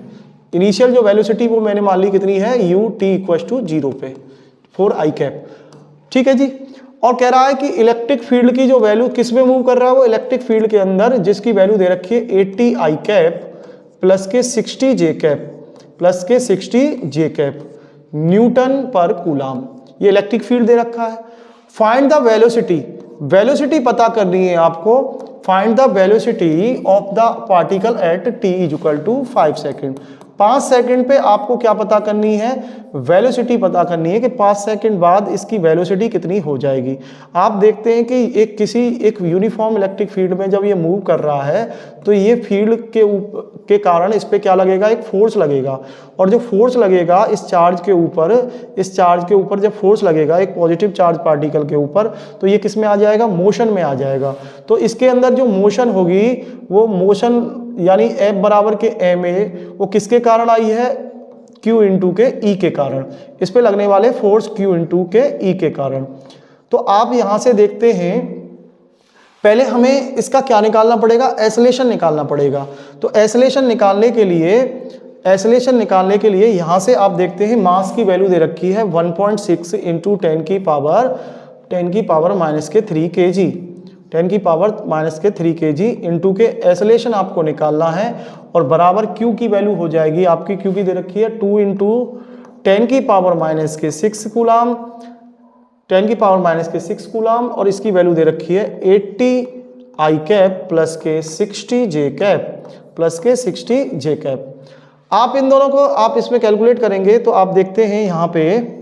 इनिशियल जो वेलोसिटी वो मैंने मान ली कितनी है, u, t इक्वल टू 0 पे 4 i कैप, ठीक है जी। और कह रहा है कि इलेक्ट्रिक फील्ड की जो वैल्यू किस में मूव कर रहा है, वो इलेक्ट्रिक फील्ड के अंदर जिसकी वैल्यू दे रखी है 80 i कैप प्लस के 60 j कैप प्लस के 60 j cap Newton per coulomb, ये इलेक्ट्रिक फील्ड दे रखा है। फाइंड द वेलोसिटी, वेलोसिटी पता करनी है आपको, find the velocity of the particle at t equal to 5 second. 5 second पे आपको क्या पता करनी है, वेलोसिटी पता करनी है कि 5 सेकंड बाद इसकी वेलोसिटी कितनी हो जाएगी। आप देखते हैं कि एक यूनिफॉर्म इलेक्ट्रिक फील्ड में जब ये मूव कर रहा है तो ये फील्ड के कारण इस पे क्या लगेगा, एक फोर्स लगेगा, और जो फोर्स लगेगा इस चार्ज के ऊपर जब फोर्स लगेगा एक पॉजिटिव चार्ज पार्टिकल के ऊपर, तो ये किस में आ जाएगा, मोशन में आ जाएगा। तो इसके अंदर जो मोशन होगी वो मोशन यानी F बराबर के ma, वो किसके कारण आई है, Q इंटू के E के कारण, इस पे लगने वाले फोर्स Q इंटू के E के कारण। तो आप यहां से देखते हैं, पहले हमें इसका क्या निकालना पड़ेगा, एसलेशन निकालना पड़ेगा। तो एसलेशन निकालने के लिए यहां से आप देखते हैं मास की वैल्यू दे रखी है 1.6 इंटू 10 की पावर -3 kg, 10 की पावर -3 kg इंटू के एसलेशन आपको निकालना है, और बराबर Q की वैल्यू हो जाएगी आपकी, Q की दे रखी है 2 इंटू 10 की पावर -6 कूलम, 10 की पावर -6 कूलम, और इसकी वैल्यू दे रखी है 80 i कैप प्लस के 60 j कैप आप इन दोनों को आप इसमें कैलकुलेट करेंगे तो आप देखते हैं यहां पे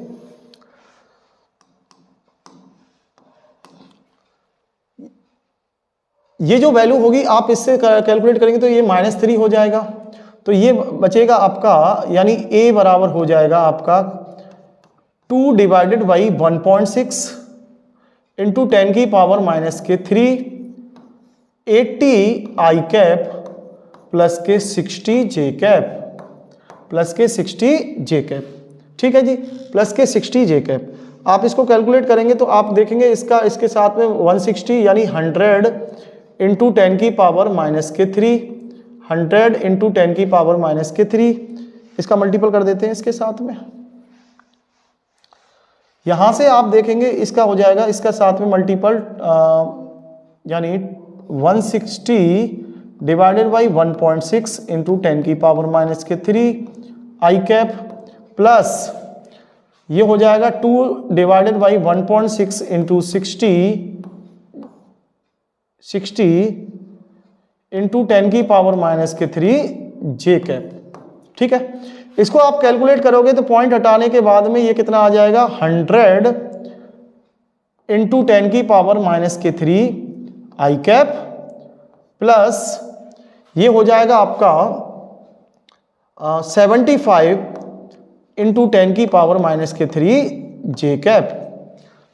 ये जो वैल्यू होगी आप इससे कैलकुलेट करेंगे तो ये -3 हो जाएगा, तो ये बचेगा आपका, यानी A बराबर हो जाएगा आपका 2 डिवाइडेड बाई 1.6 इंटू 10 की पावर -3 80 i कैप प्लस के 60 j कैप, ठीक है जी, प्लस के 60 j कैप। आप इसको कैलकुलेट करेंगे तो आप देखेंगे इसके साथ में 160 यानी 100 इंटू 10 की पावर -3, 100 इंटू 10 की पावर -3, इसका मल्टीपल कर देते हैं इसके साथ में। यहां से आप देखेंगे इसका हो जाएगा इसका साथ में मल्टीपल, यानी 160 divided by 1.6 into 10⁻³ I cap, plus ये हो जाएगा 2 divided by 1.6 into 60 into 10⁻³ J cap. ठीक है, इसको आप कैलकुलेट करोगे तो पॉइंट हटाने के बाद में ये कितना आ जाएगा 100 इंटू 10⁻³ आई कैप, प्लस ये हो जाएगा आपका 75 इंटू 10⁻³ जे कैप।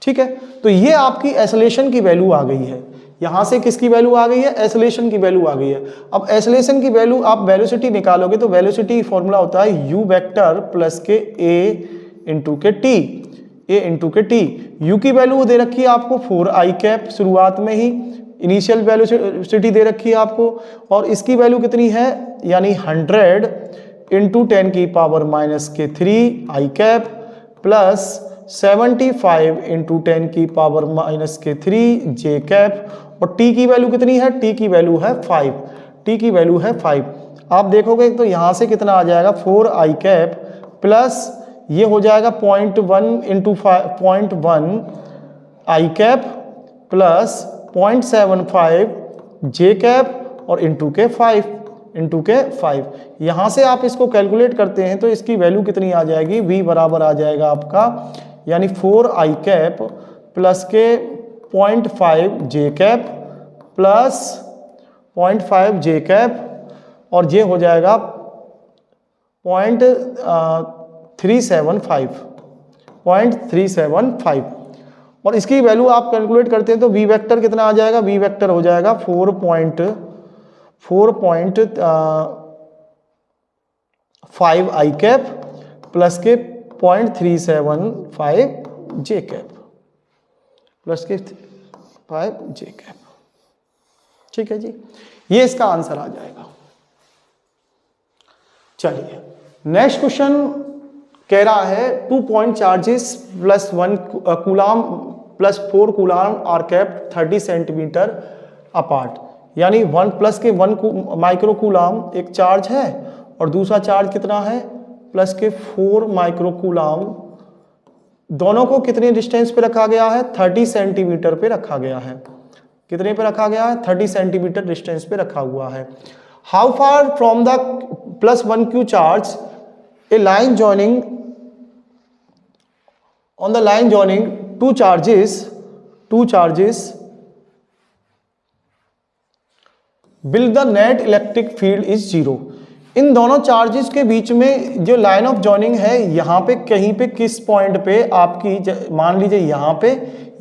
ठीक है, तो ये आपकी एसोलेशन की वैल्यू आ गई है। यहां से किसकी वैल्यू आ गई है, एसोलेशन की वैल्यू आ गई है। अब एसोलेशन की वैल्यू आप वेलोसिटी निकालोगे तो वेलोसिटी फॉर्मूला होता है u वेक्टर प्लस के a इंटू के t, a इंटू के t। u की वैल्यू दे रखी है आपको 4i कैप, शुरुआत में ही इनिशियल वेलोसिटी दे रखी है आपको, और इसकी वैल्यू कितनी है यानी 100 इंटू 10⁻³ आई कैप, प्लस 75 इंटू 10⁻³ जे कैप, और t की वैल्यू कितनी है, t की वैल्यू है 5, t की वैल्यू है 5। आप देखोगे तो यहां से कितना आ जाएगा 4i कैप, प्लस ये हो जाएगा 0.1 इंटू 0.1 आई कैप, प्लस 0.75 जे कैप, और इंटू के 5 यहां से आप इसको कैलकुलेट करते हैं तो इसकी वैल्यू कितनी आ जाएगी, v बराबर आ जाएगा आपका यानी 4i कैप प्लस के 0.5 जे कैप प्लस 0.5 जे कैप, और ये हो जाएगा 0.375, और इसकी वैल्यू आप कैलकुलेट करते हैं तो v वेक्टर कितना आ जाएगा, v वेक्टर हो जाएगा 4.5 आई कैप प्लस के 0.375 जे कैप प्लस के 5 जे कैप। ठीक है जी, ये इसका आंसर आ जाएगा। चलिए नेक्स्ट क्वेश्चन कह रहा है 2 point charges plus 1 coulomb plus 4 coulomb are kept 30 centimetre apart, यानी 1 प्लस के 1 माइक्रो कूलाम एक चार्ज है और दूसरा चार्ज कितना है प्लस के 4 माइक्रो कूलाम, दोनों को कितने डिस्टेंस पे रखा गया है, 30 सेंटीमीटर पे रखा गया है। कितने पे रखा गया है, 30 सेंटीमीटर डिस्टेंस पे रखा हुआ है। How far from the plus 1 Q charge A line joining on the line joining two charges will the net electric field is 0। इन दोनों चार्जेस के बीच में जो लाइन ऑफ जॉइनिंग है यहाँ पे कहीं पे किस पॉइंट पे आपकी मान लीजिए यहाँ पे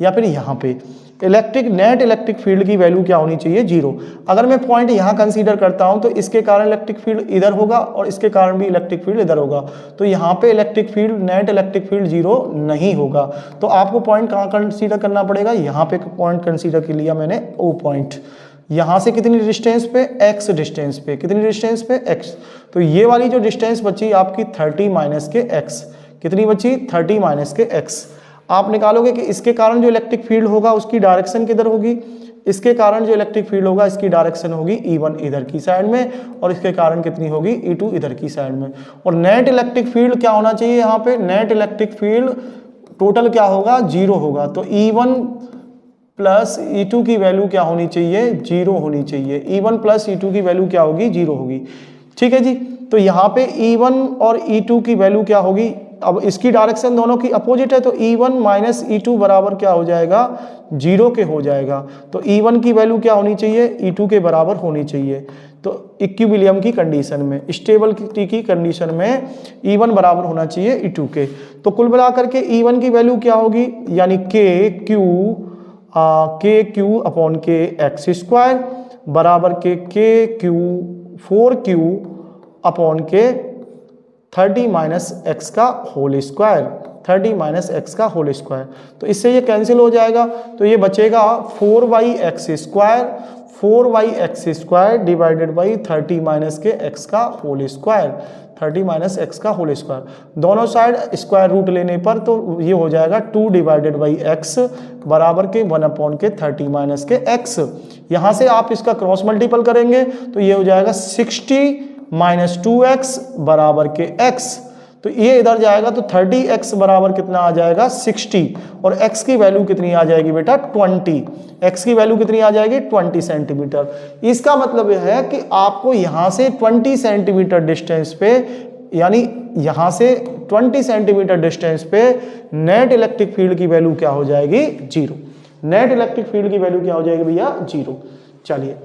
या फिर यहाँ पे नेट इलेक्ट्रिक फील्ड की वैल्यू क्या होनी चाहिए, 0। अगर मैं पॉइंट यहाँ कंसीडर करता हूँ तो इसके कारण इलेक्ट्रिक फील्ड इधर होगा और इसके कारण भी इलेक्ट्रिक फील्ड इधर होगा, तो यहाँ पे नेट इलेक्ट्रिक फील्ड 0 नहीं होगा। तो आपको पॉइंट कहाँ कंसीडर करना पड़ेगा, यहाँ पे पॉइंट कंसीडर कर लिया मैंने, ओ पॉइंट। यहाँ से कितनी डिस्टेंस पे, x डिस्टेंस पे, कितनी डिस्टेंस पे, x। तो ये वाली जो डिस्टेंस बची आपकी 30 माइनस के x, कितनी बची 30 माइनस के x। आप निकालोगे कि इसके कारण जो इलेक्ट्रिक फील्ड होगा उसकी डायरेक्शन किधर होगी, इसके कारण जो इलेक्ट्रिक फील्ड होगा इसकी डायरेक्शन होगी E1 इधर की साइड में, और इसके कारण कितनी होगी E2 इधर की साइड में। और नेट इलेक्ट्रिक फील्ड क्या होना चाहिए यहाँ पे, नेट इलेक्ट्रिक फील्ड टोटल क्या होगा, 0 होगा। तो E1 प्लस E2 की वैल्यू क्या होनी चाहिए, 0 होनी चाहिए। E1 प्लस E2 की वैल्यू क्या होगी, 0 होगी। ठीक है जी, तो यहाँ पे E1 और E2 की वैल्यू क्या होगी, अब इसकी डायरेक्शन दोनों की अपोजिट है तो E1 माइनस E2 बराबर क्या हो जाएगा, 0 के हो जाएगा। तो E1 की वैल्यू क्या होनी चाहिए, E2 के बराबर होनी चाहिए। तो इक्विलिब्रियम की कंडीशन में, स्टेबिलिटी की कंडीशन में E1 बराबर होना चाहिए E2 के। तो कुल मिलाकर के E1 की वैल्यू क्या होगी, यानी के क्यू अपॉन के एक्स स्क्वायर बराबर के क्यू 4Q अपॉन के 30 माइनस एक्स का होल स्क्वायर, 30 माइनस एक्स का होल स्क्वायर। तो इससे ये कैंसिल हो जाएगा, तो ये बचेगा 4 by X square, 4y² divided by 30 minus के x का होल स्क्वायर, 30 माइनस एक्स का होल स्क्वायर। दोनों साइड स्क्वायर रूट लेने पर तो ये हो जाएगा 2 डिवाइडेड बाई एक्स बराबर के 1/30 माइनस के x। यहाँ से आप इसका क्रॉस मल्टीपल करेंगे तो ये हो जाएगा 60 माइनस 2x बराबर के x। तो ये इधर जाएगा तो 30x बराबर कितना आ जाएगा 60, और x की वैल्यू कितनी आ जाएगी बेटा 20। x की वैल्यू कितनी आ जाएगी 20 सेंटीमीटर। इसका मतलब यह है कि आपको यहाँ से 20 सेंटीमीटर डिस्टेंस पे, यानी यहाँ से 20 सेंटीमीटर डिस्टेंस पे नेट इलेक्ट्रिक फील्ड की वैल्यू क्या हो जाएगी 0। नेट इलेक्ट्रिक फील्ड की वैल्यू क्या हो जाएगी भैया 0। चलिए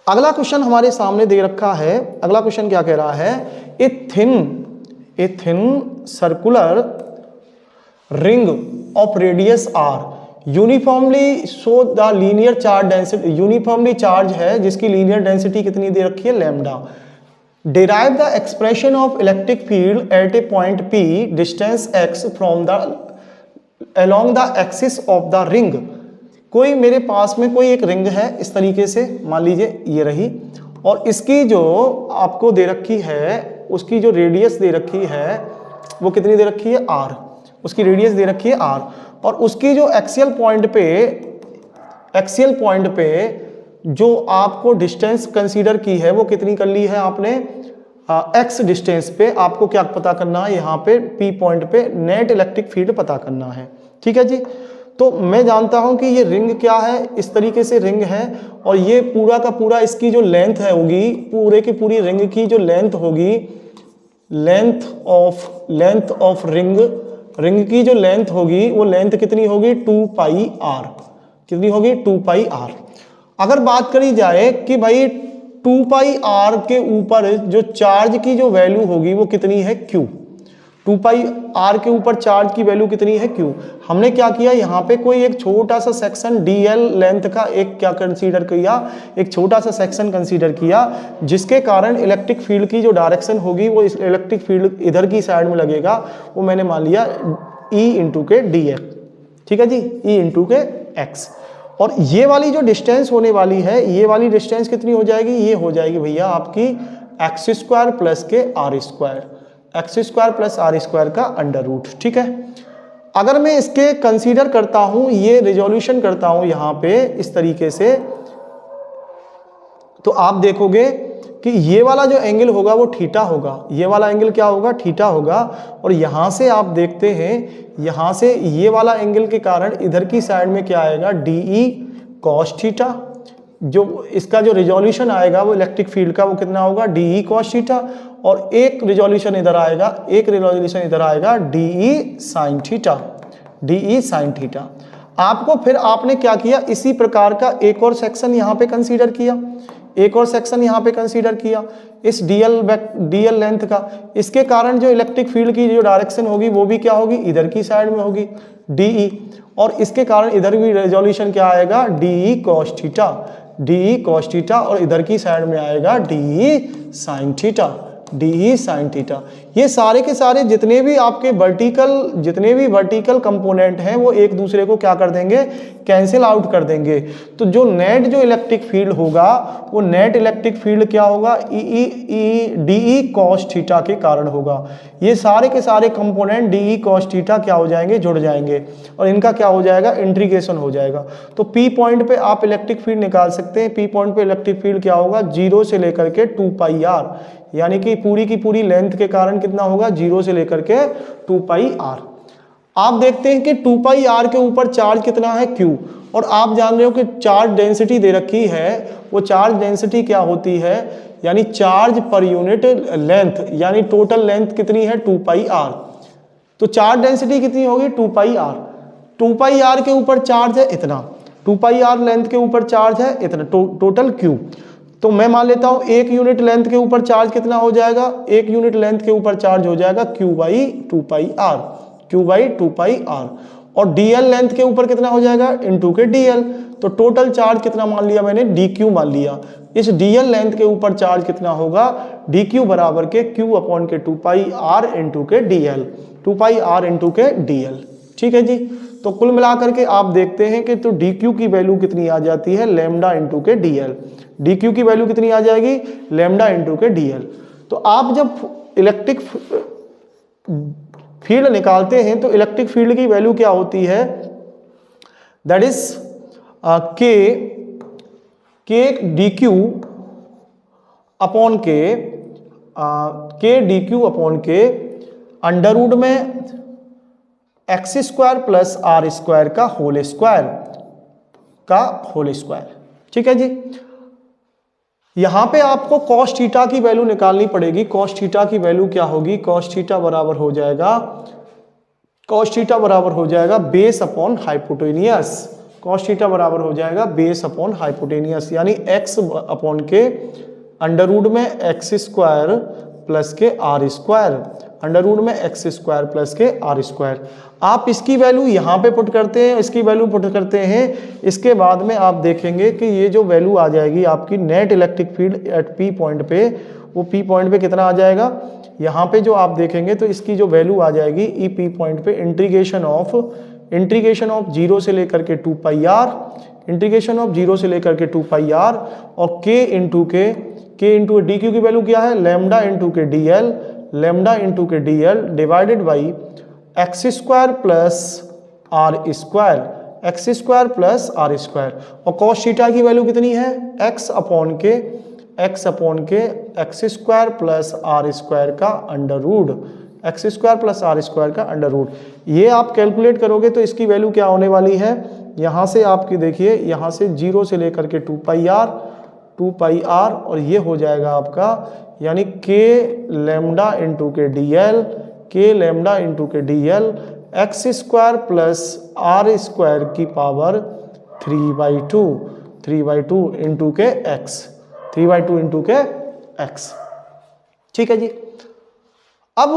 अगला क्वेश्चन हमारे सामने दे रखा है। अगला क्वेश्चन क्या कह रहा है, a thin circular ring of radius R uniformly show the linear charge density, uniformly charge है जिसकी लीनियर डेंसिटी कितनी दे रखी है lambda. Derive the expression of electric field at a point P distance x from the along the axis of the ring. कोई मेरे पास में कोई एक रिंग है इस तरीके से, मान लीजिए ये रही, और इसकी जो आपको दे रखी है, उसकी जो रेडियस दे रखी है वो कितनी दे रखी है r, उसकी रेडियस दे रखी है r, और उसकी जो एक्सियल पॉइंट पे जो आपको डिस्टेंस कंसीडर की है वो कितनी कर ली है आपने x डिस्टेंस पे। आपको क्या पता करना है यहाँ पे P पॉइंट पे नेट इलेक्ट्रिक फील्ड पता करना है, ठीक है जी। तो मैं जानता हूं कि ये रिंग क्या है, इस तरीके से रिंग है, और ये पूरा का पूरा इसकी जो लेंथ है होगी, पूरे की पूरी रिंग की जो लेंथ होगी, लेंथ ऑफ रिंग की जो लेंथ होगी वो लेंथ कितनी होगी 2πr, कितनी होगी 2πr। अगर बात करी जाए कि भाई 2πr के ऊपर जो चार्ज की जो वैल्यू होगी वो कितनी है q, 2πr के ऊपर चार्ज की वैल्यू कितनी है q। हमने क्या किया, यहाँ पे कोई एक छोटा सा सेक्शन dl लेंथ का एक क्या कंसीडर किया, एक छोटा सा सेक्शन कंसीडर किया, जिसके कारण इलेक्ट्रिक फील्ड की जो डायरेक्शन होगी वो इस इलेक्ट्रिक फील्ड इधर की साइड में लगेगा, वो मैंने मान लिया E इंटू के dx, ठीक है जी, E इंटू के x। और ये वाली जो डिस्टेंस होने वाली है, ये वाली डिस्टेंस कितनी हो जाएगी, ये हो जाएगी भैया आपकी x² प्लस के r², x² प्लस r² का अंडर रूट, ठीक है। अगर मैं इसके कंसीडर करता हूं, ये रिजोल्यूशन करता हूं यहाँ पे इस तरीके से, तो आप देखोगे कि ये वाला जो एंगल होगा वो थीटा होगा, ये वाला एंगल क्या होगा थीटा होगा। और यहाँ से आप देखते हैं, यहाँ से ये वाला एंगल के कारण इधर की साइड में क्या आएगा DE cos थीटा। जो इसका जो रिजोल्यूशन आएगा वो इलेक्ट्रिक फील्ड का वो कितना होगा DE cos थीटा, और एक रिजोल्यूशन इधर आएगा, एक रिजोल्यूशन इधर आएगा DE sin theta, DE sin theta. आपको फिर आपने क्या किया, इसी प्रकार का एक और सेक्शन यहाँ पे कंसीडर किया, एक और सेक्शन यहाँ पे कंसीडर किया इस DL लेंथ का। इसके कारण जो इलेक्ट्रिक फील्ड की जो डायरेक्शन होगी वो भी क्या होगी, इधर की साइड में होगी DE, और इसके कारण इधर भी रेजोल्यूशन क्या आएगा DE cos theta, DE cos theta, और इधर की साइड में आएगा DE sin theta, DE sin theta. ये सारे के सारे जितने भी आपके वर्टिकल कंपोनेंट हैं वो एक दूसरे को क्या कर देंगे, कैंसिल आउट कर देंगे। तो जो नेट जो इलेक्ट्रिक फील्ड होगा वो नेट इलेक्ट्रिक फील्ड क्या होगा, DE cos थीटा के कारण होगा। ये सारे के सारे कंपोनेंट DE cos थीटा क्या हो जाएंगे, जुड़ जाएंगे, और इनका क्या हो जाएगा, इंटीग्रेशन हो जाएगा। तो P पॉइंट पे आप इलेक्ट्रिक फील्ड निकाल सकते हैं। P पॉइंट पे इलेक्ट्रिक फील्ड क्या होगा, 0 से लेकर के 2πr, यानी कि पूरी की पूरी लेंथ के कारण कितना होगा, 0 से लेकर के 2πr। आप देखते हैं कि 2πr के ऊपर चार्ज कितना है q, और आप जान रहे हो कि चार्ज डेंसिटी दे रखी है, वो चार्ज डेंसिटी क्या होती है, यानी चार्ज पर यूनिट लेंथ, यानी टोटल लेंथ कितनी है 2πr। तो चार्ज डेंसिटी कितनी होगी 2πr, 2πr के ऊपर चार्ज है इतना, 2πr लेंथ के ऊपर चार्ज है इतना, टोटल q। तो मैं मान लेता हूं एक यूनिट लेंथ के ऊपर चार्ज कितना हो जाएगा, एक यूनिट लेंथ के ऊपर चार्ज हो जाएगा q/2πr, q/2πr, और dl लेंथ के ऊपर कितना हो जाएगा, इनटू के dl। तो टोटल चार्ज कितना मान लिया मैंने, dq मान लिया। इस dl लेंथ के ऊपर चार्ज कितना होगा, dq बराबर के q/2πr इंटू के dl, 2πr इंटू के dl, ठीक है जी। तो कुल मिलाकर के आप देखते हैं कि तो dq की वैल्यू कितनी आ जाती है, लैम्डा इंटू के dl। dq की वैल्यू कितनी आ जाएगी, लैम्डा इंटू के dl। तो आप जब इलेक्ट्रिक फील्ड निकालते हैं तो इलेक्ट्रिक फील्ड की वैल्यू क्या होती है, that is K D Q upon K D Q upon के अंडर रूट में X square plus R square का होल स्क्वायर। ठीक है जी। यहां पे आपको कॉस थीटा की वैल्यू निकालनी पड़ेगी। कॉस थीटा की वैल्यू क्या होगी, कॉस थीटा बराबर हो जाएगा base upon hypotenuse. Cos theta बराबर हो जाएगा बेस अपॉन हाइपोटेनियस, यानी एक्स अपॉन के अंडर रूट में एक्स स्क्वायर प्लस के आर स्क्वायर, अंडर रूट में एक्स स्क्वायर प्लस के आर स्क्वायर। आप इसकी वैल्यू यहाँ पे पुट करते हैं, इसकी वैल्यू पुट करते हैं, इसके बाद में आप देखेंगे कि ये जो वैल्यू आ जाएगी आपकी net electric field eight P point पे, वो पी पॉइंट पे कितना आ जाएगा, यहाँ पे जो आप देखेंगे तो इसकी जो वैल्यू आ जाएगी ई पी पॉइंट पे इंटीग्रेशन ऑफ 0 से लेकर के 2 पाई आर, इंटीग्रेशन ऑफ 0 से लेकर के 2 पाई आर और के इंटू डी क्यू की वैल्यू क्या है, lambda into K D L divided by X square plus R square, और कॉस थीटा की वैल्यू कितनी है, एक्स अपॉन के X square plus R square का अंडर रूट। ये आप कैलकुलेट करोगे तो इसकी वैल्यू क्या होने वाली है, यहाँ से आपकी देखिए, यहाँ से 0 से लेकर के 2 पाई आर और ये हो जाएगा आपका, यानी K lambda into K D L X square plus R square की पावर 3/2 इंटू के एक्स। ठीक है जी। अब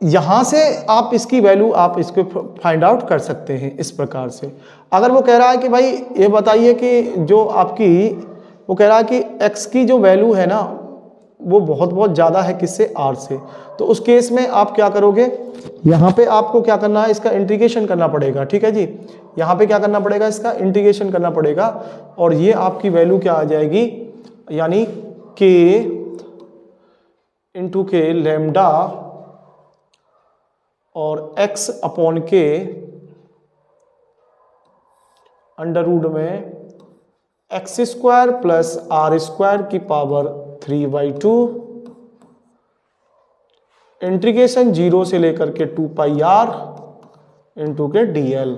यहां से आप इसकी वैल्यू आप इसको फाइंड आउट कर सकते हैं इस प्रकार से। अगर वो कह रहा है कि भाई ये बताइए कि जो आपकी वो कह रहा है कि x की जो वैल्यू है ना वो बहुत ज़्यादा है किससे, r से, तो उस केस में आप क्या करोगे, यहाँ पे आपको क्या करना है, इसका इंटीग्रेशन करना पड़ेगा। ठीक है जी, यहाँ पे क्या करना पड़ेगा, इसका इंटीग्रेशन करना पड़ेगा और ये आपकी वैल्यू क्या आ जाएगी, यानी k इंटू के लैम्डा और x अपॉन के अंडर रूट में X square plus R square की पावर 3/2 इंटीग्रेशन 0 से लेकर के 2 pi R into K DL.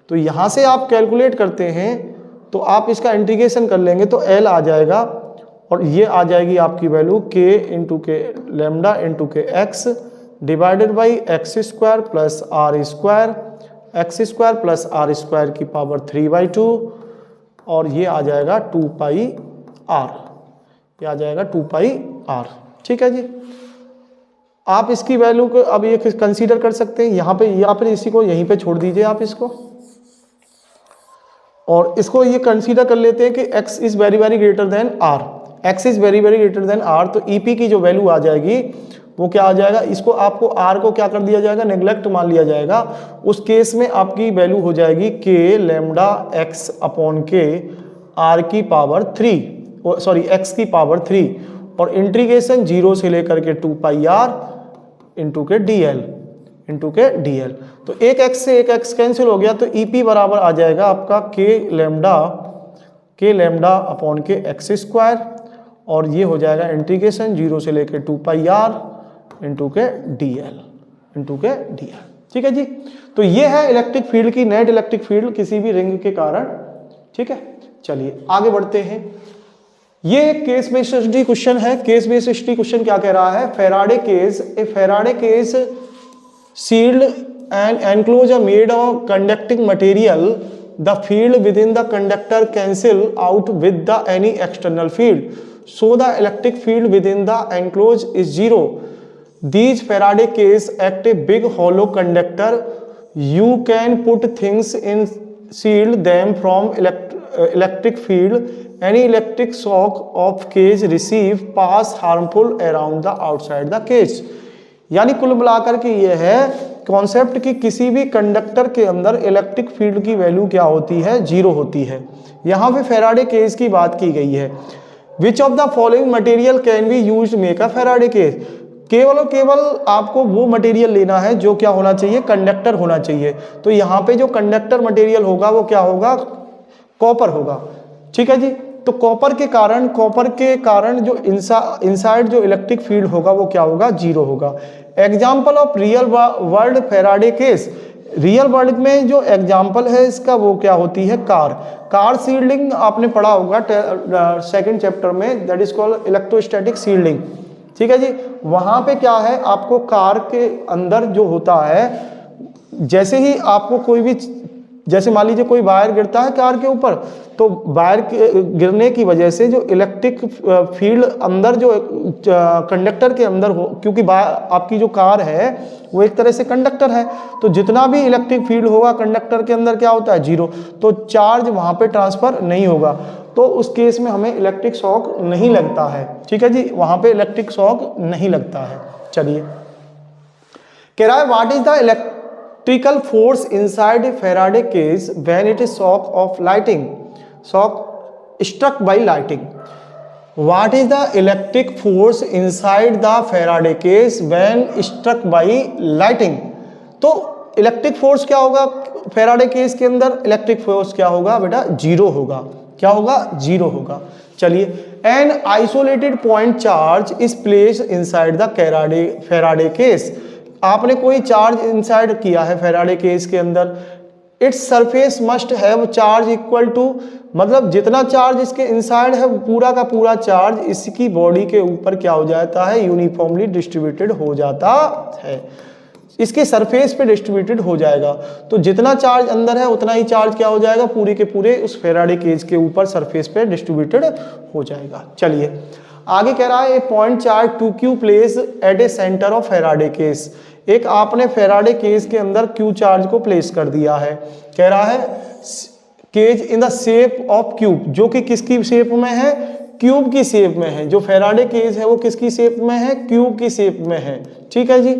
तो यहां से आप कैलकुलेट करते हैं तो आप इसका इंटीग्रेशन कर लेंगे तो एल आ जाएगा और ये आ जाएगी आपकी वैल्यू के into K lambda into K X divided by X square plus R square की पावर 3/2 और ये आ जाएगा 2 पाई आर, ये आ जाएगा 2 पाई आर। ठीक है जी। आप इसकी वैल्यू को अब ये कंसीडर कर सकते हैं यहाँ पे, या फिर इसी को यहीं पे छोड़ दीजिए आप इसको, और इसको ये कंसीडर कर लेते हैं कि x is very very greater than r, तो EP की जो वैल्यू आ जाएगी वो क्या आ जाएगा, इसको आपको r को क्या कर दिया जाएगा, नेग्लेक्ट मान लिया जाएगा। उस केस में आपकी वैल्यू हो जाएगी k लैम्डा x अपॉन के r की पावर 3, x की पावर 3 और इंटीग्रेशन 0 से लेकर के 2 पाई r इंटू के dl। तो एक x से एक x कैंसिल हो गया तो EP बराबर आ जाएगा आपका k लैम्डा अपॉन के एक्स स्क्वायर और ये हो जाएगा इंटीग्रेशन 0 से लेकर 2 पाई r इंटू के dl। ठीक है जी। तो ये है इलेक्ट्रिक फील्ड की नेट इलेक्ट्रिक फील्ड किसी भी रिंग के कारण। ठीक है, चलिए आगे बढ़ते हैं। ये एक केस बेस्ड स्टडी क्वेश्चन है। केस बेस्ड स्टडी क्वेश्चन क्या कह रहा है, Faraday case sealed and enclose are made of conducting material, the field within the conductor cancel out with the any external field, so the electric field within the enclose is 0. These Faraday case act a big hollow conductor. You can put things in, shield them from electric field. Any electric shock of cage receive pass harmful around the outside the cage. यानी कुल मिलाकर के ये है concept कि किसी भी conductor के अंदर इलेक्ट्रिक फील्ड की वैल्यू क्या होती है, जीरो होती है। यहाँ पे फैराडे केस की बात की गई है। Which of the following material can be used make a Faraday case. केवल और केवल आपको वो मटेरियल लेना है जो क्या होना चाहिए, कंडक्टर होना चाहिए। तो यहाँ पे जो कंडक्टर मटेरियल होगा वो क्या होगा, कॉपर होगा। ठीक है जी। तो कॉपर के कारण जो इनसाइड जो इलेक्ट्रिक फील्ड होगा वो क्या होगा, जीरो होगा। Example of real world Faraday case. Real world में जो एग्जाम्पल है इसका वो क्या होती है, कार सील्डिंग आपने पढ़ा होगा सेकंड चैप्टर में, that is called electrostatic shielding. ठीक है जी। वहां पे क्या है, आपको कार के अंदर जो होता है, जैसे ही आपको कोई भी, जैसे मान लीजिए कोई वायर गिरता है कार के ऊपर, तो वायर के गिरने की वजह से जो इलेक्ट्रिक फील्ड अंदर जो कंडक्टर के अंदर हो, क्योंकि आपकी जो कार है वो एक तरह से कंडक्टर है, तो जितना भी इलेक्ट्रिक फील्ड होगा कंडक्टर के अंदर क्या होता है, जीरो। तो चार्ज वहां पे ट्रांसफर नहीं होगा, तो उस केस में हमें इलेक्ट्रिक शॉक नहीं लगता है। ठीक है जी, वहां पे इलेक्ट्रिक शॉक नहीं लगता है। चलिए, कह रहा है what is the electrical force inside Faraday case when it is shock struck by lighting. What is the electric force inside the Faraday case when struck by lighting? तो इलेक्ट्रिक फोर्स क्या होगा फैराडे केस के अंदर, electric force क्या होगा बेटा, zero होगा। क्या होगा, जीरो होगा। चलिए, an isolated point charge is place inside the Faraday case. आपने कोई चार्ज इनसाइड किया है फैराडे केस के अंदर, its surface must have charge equal to, मतलब जितना चार्ज इसके इनसाइड है पूरा का पूरा चार्ज इसकी बॉडी के ऊपर क्या हो जाता है, यूनिफॉर्मली डिस्ट्रीब्यूटेड हो जाता है, इसके सरफेस पे डिस्ट्रीब्यूटेड हो जाएगा। तो जितना चार्ज अंदर है उतना ही चार्ज क्या हो जाएगा, पूरे के पूरे उस फैराडे केज के ऊपर सरफेस पे डिस्ट्रीब्यूटेड हो जाएगा। चलिए आगे कह रहा है a point charge 2q place at a centre of Faraday case. एक आपने फैराडे केज के अंदर q चार्ज को प्लेस कर दिया है। कह रहा है cage in the shape of cube, जो कि किसकी शेप में है, क्यूब की शेप में है। जो फैराडे केज है वो किसकी शेप में है, क्यूब की शेप में है। ठीक है जी।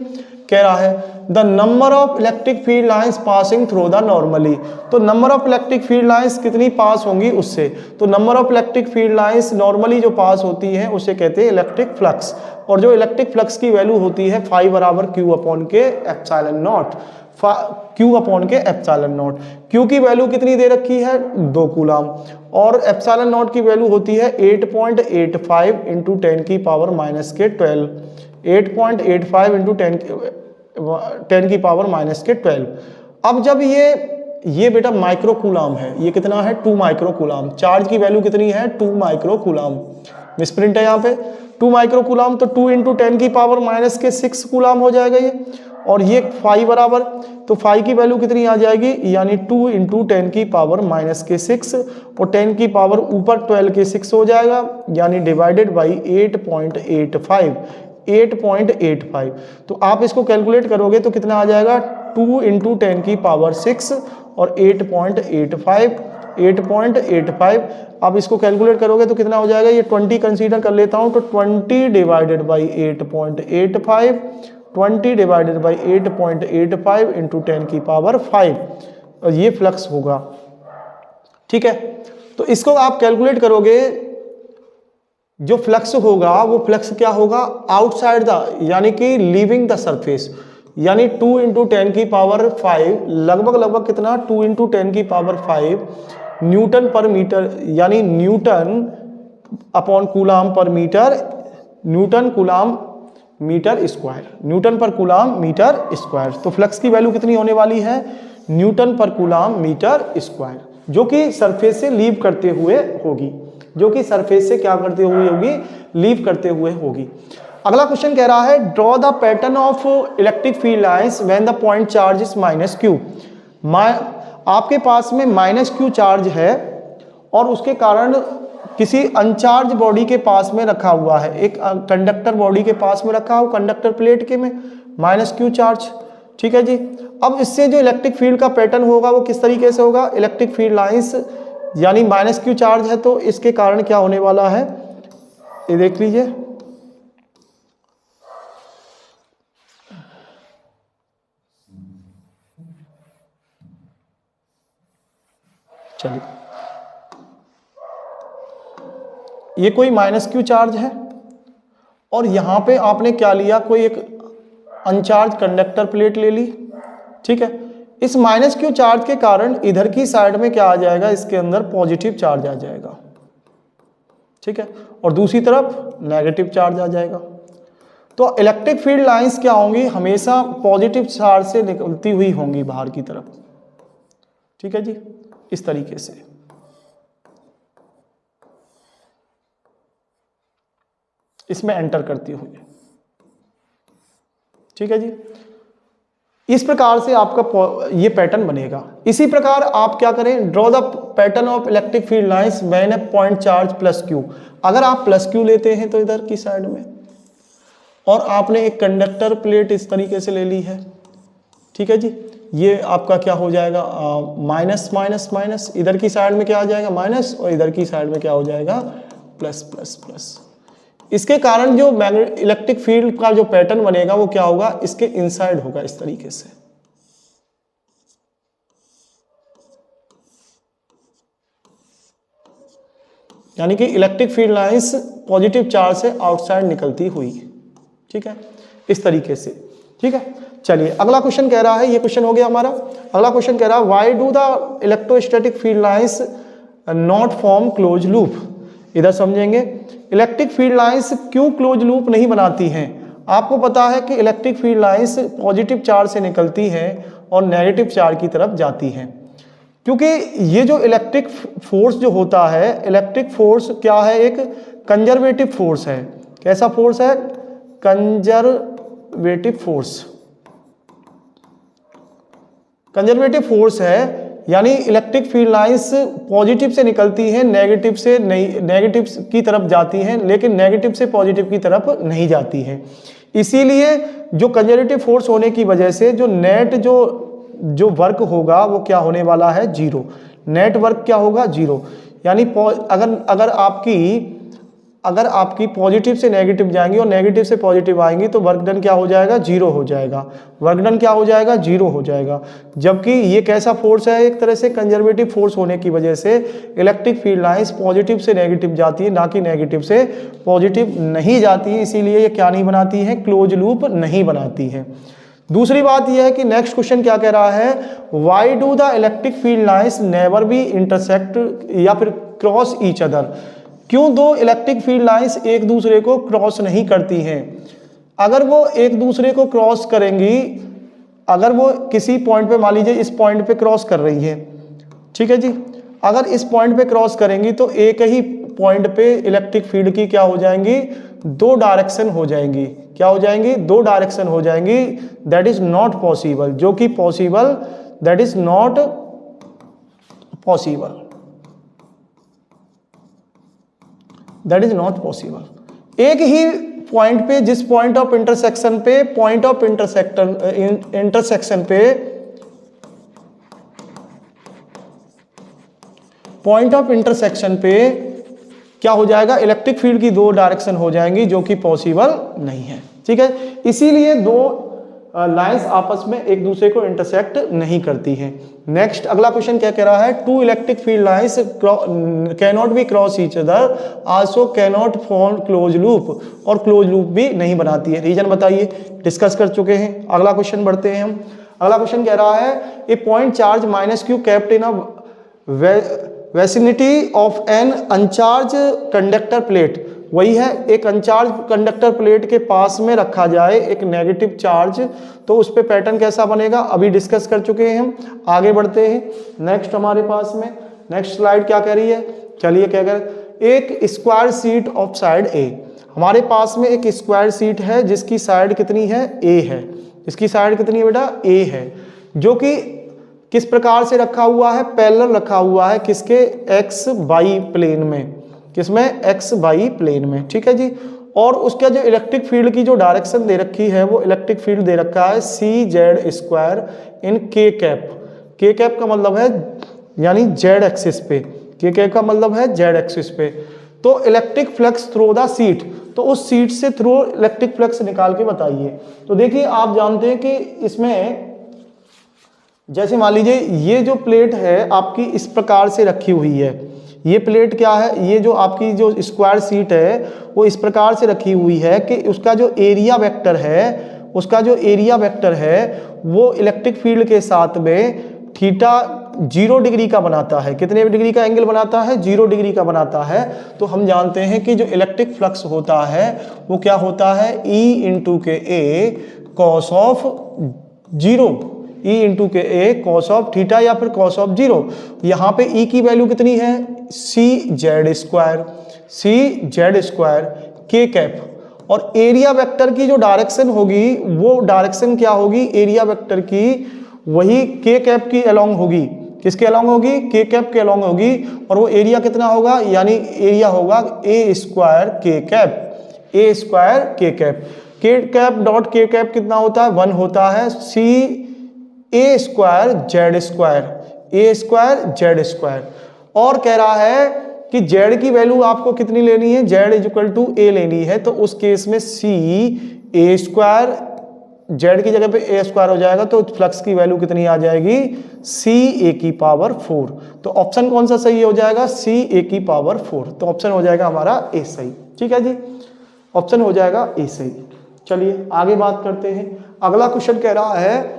कह रहा है the number of electric field lines passing through the normally. तो number of electric field lines कितनी पास होंगी उससे, तो number of electric field lines normally जो पास होती है उसे कहते हैं इलेक्ट्रिक फ्लक्स। और जो इलेक्ट्रिक फ्लक्स की वैल्यू होती है फाई बराबर क्यू अपॉन के एप्सिलॉन नॉट, क्यू अपॉन के एप्सिलॉन नॉट। क्यू की वैल्यू कितनी दे रखी है, 2 कूलम, और एप्सिलॉन नॉट की वैल्यू होती है 8.85 इंटू 10 की पावर माइनस के 12, 8.85 इंटू 10 की पावर माइनस के 12। अब जब ये बेटा माइक्रो कूलम है, ये कितना है, 2 माइक्रो कूलम। चार्ज की वैल्यू कितनी है, 2 माइक्रो कूलम। मिसप्रिंट है यहाँ पे, 2 माइक्रो कूलम, तो 2 इंटू 10 की पावर माइनस के 6 कूलम हो जाएगा ये। और ये फाई बराबर, तो फाई की वैल्यू कितनी आ जाएगी, यानी 2 इंटू 10 की पावर माइनस के 6, और 10 की पावर ऊपर 12 के 6 हो जाएगा, यानी डिवाइडेड बाई 8.85, 8.85। तो आप इसको कैलकुलेट करोगे तो कितना आ जाएगा, 2 इंटू 10 की पावर 6 और 8.85, 8.85। आप इसको कैलकुलेट करोगे तो कितना हो जाएगा, ये 20 कंसीडर कर लेता हूं, तो 20 divided by 8.85, 20 divided by 8.85 into 10 की पावर 5, और ये फ्लक्स होगा। ठीक है, तो इसको आप कैलकुलेट करोगे, जो फ्लक्स होगा वो फ्लक्स क्या होगा, आउटसाइड द, यानी कि लीविंग द सरफेस, यानी 2 इंटू 10 की पावर 5, लगभग कितना, 2 इंटू 10 की पावर 5 न्यूटन पर मीटर, यानी newton upon coulomb per metre, newton coulomb metre square, newton per coulomb metre square. तो फ्लक्स की वैल्यू कितनी होने वाली है, Newton per coulomb metre square, जो कि सरफेस से लीव करते हुए होगी, जो कि सरफेस से क्या करते हुए होगी, लीव करते हुए होगी। अगला क्वेश्चन कह रहा है draw the pattern of electric field lines when the point charge is minus Q. आपके पास में माइनस क्यू चार्ज है और उसके कारण किसी अनचार्ज बॉडी के पास में रखा हुआ है, एक कंडक्टर बॉडी के पास में रखा हो, कंडक्टर प्लेट के में माइनस क्यू चार्ज। ठीक है जी। अब इससे जो इलेक्ट्रिक फील्ड का पैटर्न होगा वो किस तरीके से होगा, इलेक्ट्रिक फील्ड लाइंस, यानी माइनस क्यू चार्ज है तो इसके कारण क्या होने वाला है, ये देख लीजिए, चलिए, ये कोई माइनस क्यू चार्ज है और यहां पे आपने क्या लिया, कोई एक अनचार्ज कंडक्टर प्लेट ले ली, ठीक है। इस माइनस क्यू चार्ज के कारण इधर की साइड में क्या आ जाएगा, इसके अंदर पॉजिटिव चार्ज आ जाएगा, ठीक है, और दूसरी तरफ नेगेटिव चार्ज आ जाएगा। तो इलेक्ट्रिक फील्ड लाइंस क्या होंगी, हमेशा पॉजिटिव चार्ज से निकलती हुई होंगी बाहर की तरफ, ठीक है जी, इस तरीके से। इसमें एंटर करती हुई, ठीक है जी। इस प्रकार से आपका ये पैटर्न बनेगा। इसी प्रकार आप क्या करें, draw the pattern of electric field lines when A point charge plus Q. अगर आप प्लस क्यू लेते हैं तो इधर की साइड में, और आपने एक कंडक्टर प्लेट इस तरीके से ले ली है, ठीक है जी, ये आपका क्या हो जाएगा, माइनस माइनस माइनस, इधर की साइड में क्या आ जाएगा माइनस, और इधर की साइड में क्या हो जाएगा प्लस प्लस प्लस। इसके कारण जो इलेक्ट्रिक फील्ड का जो पैटर्न बनेगा वो क्या होगा, इसके इनसाइड होगा, इस तरीके से। यानी कि electric field lines positive charge से आउटसाइड निकलती हुई, ठीक है, इस तरीके से, ठीक है। चलिए अगला क्वेश्चन कह रहा है, ये क्वेश्चन हो गया हमारा। अगला क्वेश्चन कह रहा है, why do the electrostatic field lines not form close loop. इधर समझेंगे, इलेक्ट्रिक फील्ड लाइंस क्यों क्लोज लूप नहीं बनाती हैं। आपको पता है कि electric field lines positive charge से निकलती हैं और नेगेटिव चार्ज की तरफ जाती हैं, क्योंकि ये जो इलेक्ट्रिक फोर्स जो होता है, इलेक्ट्रिक फोर्स क्या है, एक कंजर्वेटिव फोर्स है। कैसा फोर्स है, कंजर्वेटिव फोर्स, कंजर्वेटिव फोर्स है। यानी इलेक्ट्रिक फील्ड लाइंस पॉजिटिव से निकलती हैं, नेगेटिव से नहीं, नेगेटिव की तरफ जाती हैं, लेकिन नेगेटिव से पॉजिटिव की तरफ नहीं जाती हैं। इसीलिए जो कंजर्वेटिव फोर्स होने की वजह से जो नेट जो वर्क होगा वो क्या होने वाला है, जीरो। नेट वर्क क्या होगा, जीरो। यानी अगर आपकी पॉजिटिव से नेगेटिव जाएंगी और नेगेटिव से पॉजिटिव आएंगी तो वर्क डन क्या हो जाएगा, जीरो हो जाएगा। वर्क डन क्या हो जाएगा, जीरो हो जाएगा। जबकि ये कैसा फोर्स है, एक तरह से कंजर्वेटिव फोर्स होने की वजह से इलेक्ट्रिक फील्ड लाइंस पॉजिटिव से नेगेटिव जाती है, ना कि नेगेटिव से पॉजिटिव नहीं जाती है। इसीलिए ये क्या नहीं बनाती है, क्लोज लूप नहीं बनाती है। दूसरी बात यह है कि नेक्स्ट क्वेश्चन क्या कह रहा है, why do the electric field lines never be intersect या फिर क्रॉस ईच अदर। क्यों दो इलेक्ट्रिक फील्ड लाइंस एक दूसरे को क्रॉस नहीं करती हैं। अगर वो एक दूसरे को क्रॉस करेंगी, अगर वो किसी पॉइंट पे, मान लीजिए इस पॉइंट पे क्रॉस कर रही है, ठीक है जी, अगर इस पॉइंट पे क्रॉस करेंगी तो एक ही पॉइंट पे इलेक्ट्रिक फील्ड की क्या हो जाएंगी, दो डायरेक्शन हो जाएंगी। क्या हो जाएंगी, दो डायरेक्शन हो जाएंगी। दैट इज नॉट पॉसिबल, जो कि possible, that is not possible, that is not possible. एक ही पॉइंट पे, जिस पॉइंट ऑफ इंटरसेक्शन पे, पॉइंट ऑफ इंटरसेक्शन पे, पॉइंट ऑफ इंटरसेक्शन पे क्या हो जाएगा, इलेक्ट्रिक फील्ड की दो डायरेक्शन हो जाएंगी, जो कि पॉसिबल नहीं है, ठीक है। इसीलिए दो लाइंस आपस में एक दूसरे को इंटरसेक्ट नहीं करती हैं। नेक्स्ट अगला क्वेश्चन क्या कह रहा है, two electric field lines cannot be cross each other, also cannot form close loop, और क्लोज लूप भी नहीं बनाती है। रीजन बताइए, डिस्कस कर चुके हैं। अगला क्वेश्चन बढ़ते हैं हम। अगला क्वेश्चन कह रहा है, a point charge minus Q kept in a vicinity of an uncharge conductor plate. वही है, एक अनचार्ज कंडक्टर प्लेट के पास में रखा जाए एक नेगेटिव चार्ज, तो उस पे पैटर्न कैसा बनेगा, अभी डिस्कस कर चुके हैं हम। आगे बढ़ते हैं। नेक्स्ट हमारे पास में नेक्स्ट स्लाइड क्या कह रही है, चलिए क्या कह रहे, एक स्क्वायर शीट ऑफ साइड ए। हमारे पास में एक स्क्वायर शीट है जिसकी साइड कितनी है, ए है। इसकी साइड कितनी है बेटा, ए है, जो कि किस प्रकार से रखा हुआ है, पैरेलल रखा हुआ है, किसके, एक्स वाई प्लेन में। किसमें, एक्स वाई प्लेन में, ठीक है जी। और उसका जो इलेक्ट्रिक फील्ड की जो डायरेक्शन दे रखी है, वो इलेक्ट्रिक फील्ड दे रखा है सी जेड स्क्वायर इन के कैप। के कैप का मतलब है यानी जेड एक्सिस पे, के कैप का मतलब है जेड एक्सिस पे। तो electric flux through the seat, तो उस सीट से थ्रू इलेक्ट्रिक फ्लक्स निकाल के बताइए। तो देखिए, आप जानते हैं कि इसमें जैसे मान लीजिए ये जो प्लेट है आपकी इस प्रकार से रखी हुई है, ये प्लेट क्या है, ये जो आपकी जो स्क्वायर शीट है वो इस प्रकार से रखी हुई है कि उसका जो एरिया वेक्टर है वो इलेक्ट्रिक फील्ड के साथ में थीटा 0 डिग्री का बनाता है। कितने डिग्री का एंगल बनाता है? 0 डिग्री का बनाता है। तो हम जानते हैं कि जो इलेक्ट्रिक फ्लक्स होता है वो क्या होता है, E इंटू के ए कॉस ऑफ 0, E इंटू के ए कॉस ऑफ थीटा या फिर कॉस ऑफ 0। यहाँ पे E की वैल्यू कितनी है? सी जेड स्क्वायर के कैप। और एरिया वेक्टर की जो डायरेक्शन होगी वो डायरेक्शन क्या होगी, एरिया वेक्टर की वही के कैप की अलोंग होगी। किसके अलोंग होगी? के कैप के अलोंग होगी। और वो एरिया कितना होगा, यानी एरिया होगा ए स्क्वायर के कैप डॉट के कैप कितना होता है? 1 होता है। सी ए स्क्वायर जेड स्क्वायर। और कह रहा है कि जेड की वैल्यू आपको कितनी लेनी है, जेड इक्वल टू ए लेनी है। तो उस केस में सी ए स्क्वायर, जेड की जगह पे ए स्क्वायर हो जाएगा तो फ्लक्स की वैल्यू कितनी आ जाएगी, सी ए की पावर 4। तो ऑप्शन कौन सा सही हो जाएगा, सी ए की पावर 4। तो ऑप्शन हो जाएगा हमारा ए सही। ठीक है जी, ऑप्शन हो जाएगा ए सही। चलिए आगे बात करते हैं। अगला क्वेश्चन कह रहा है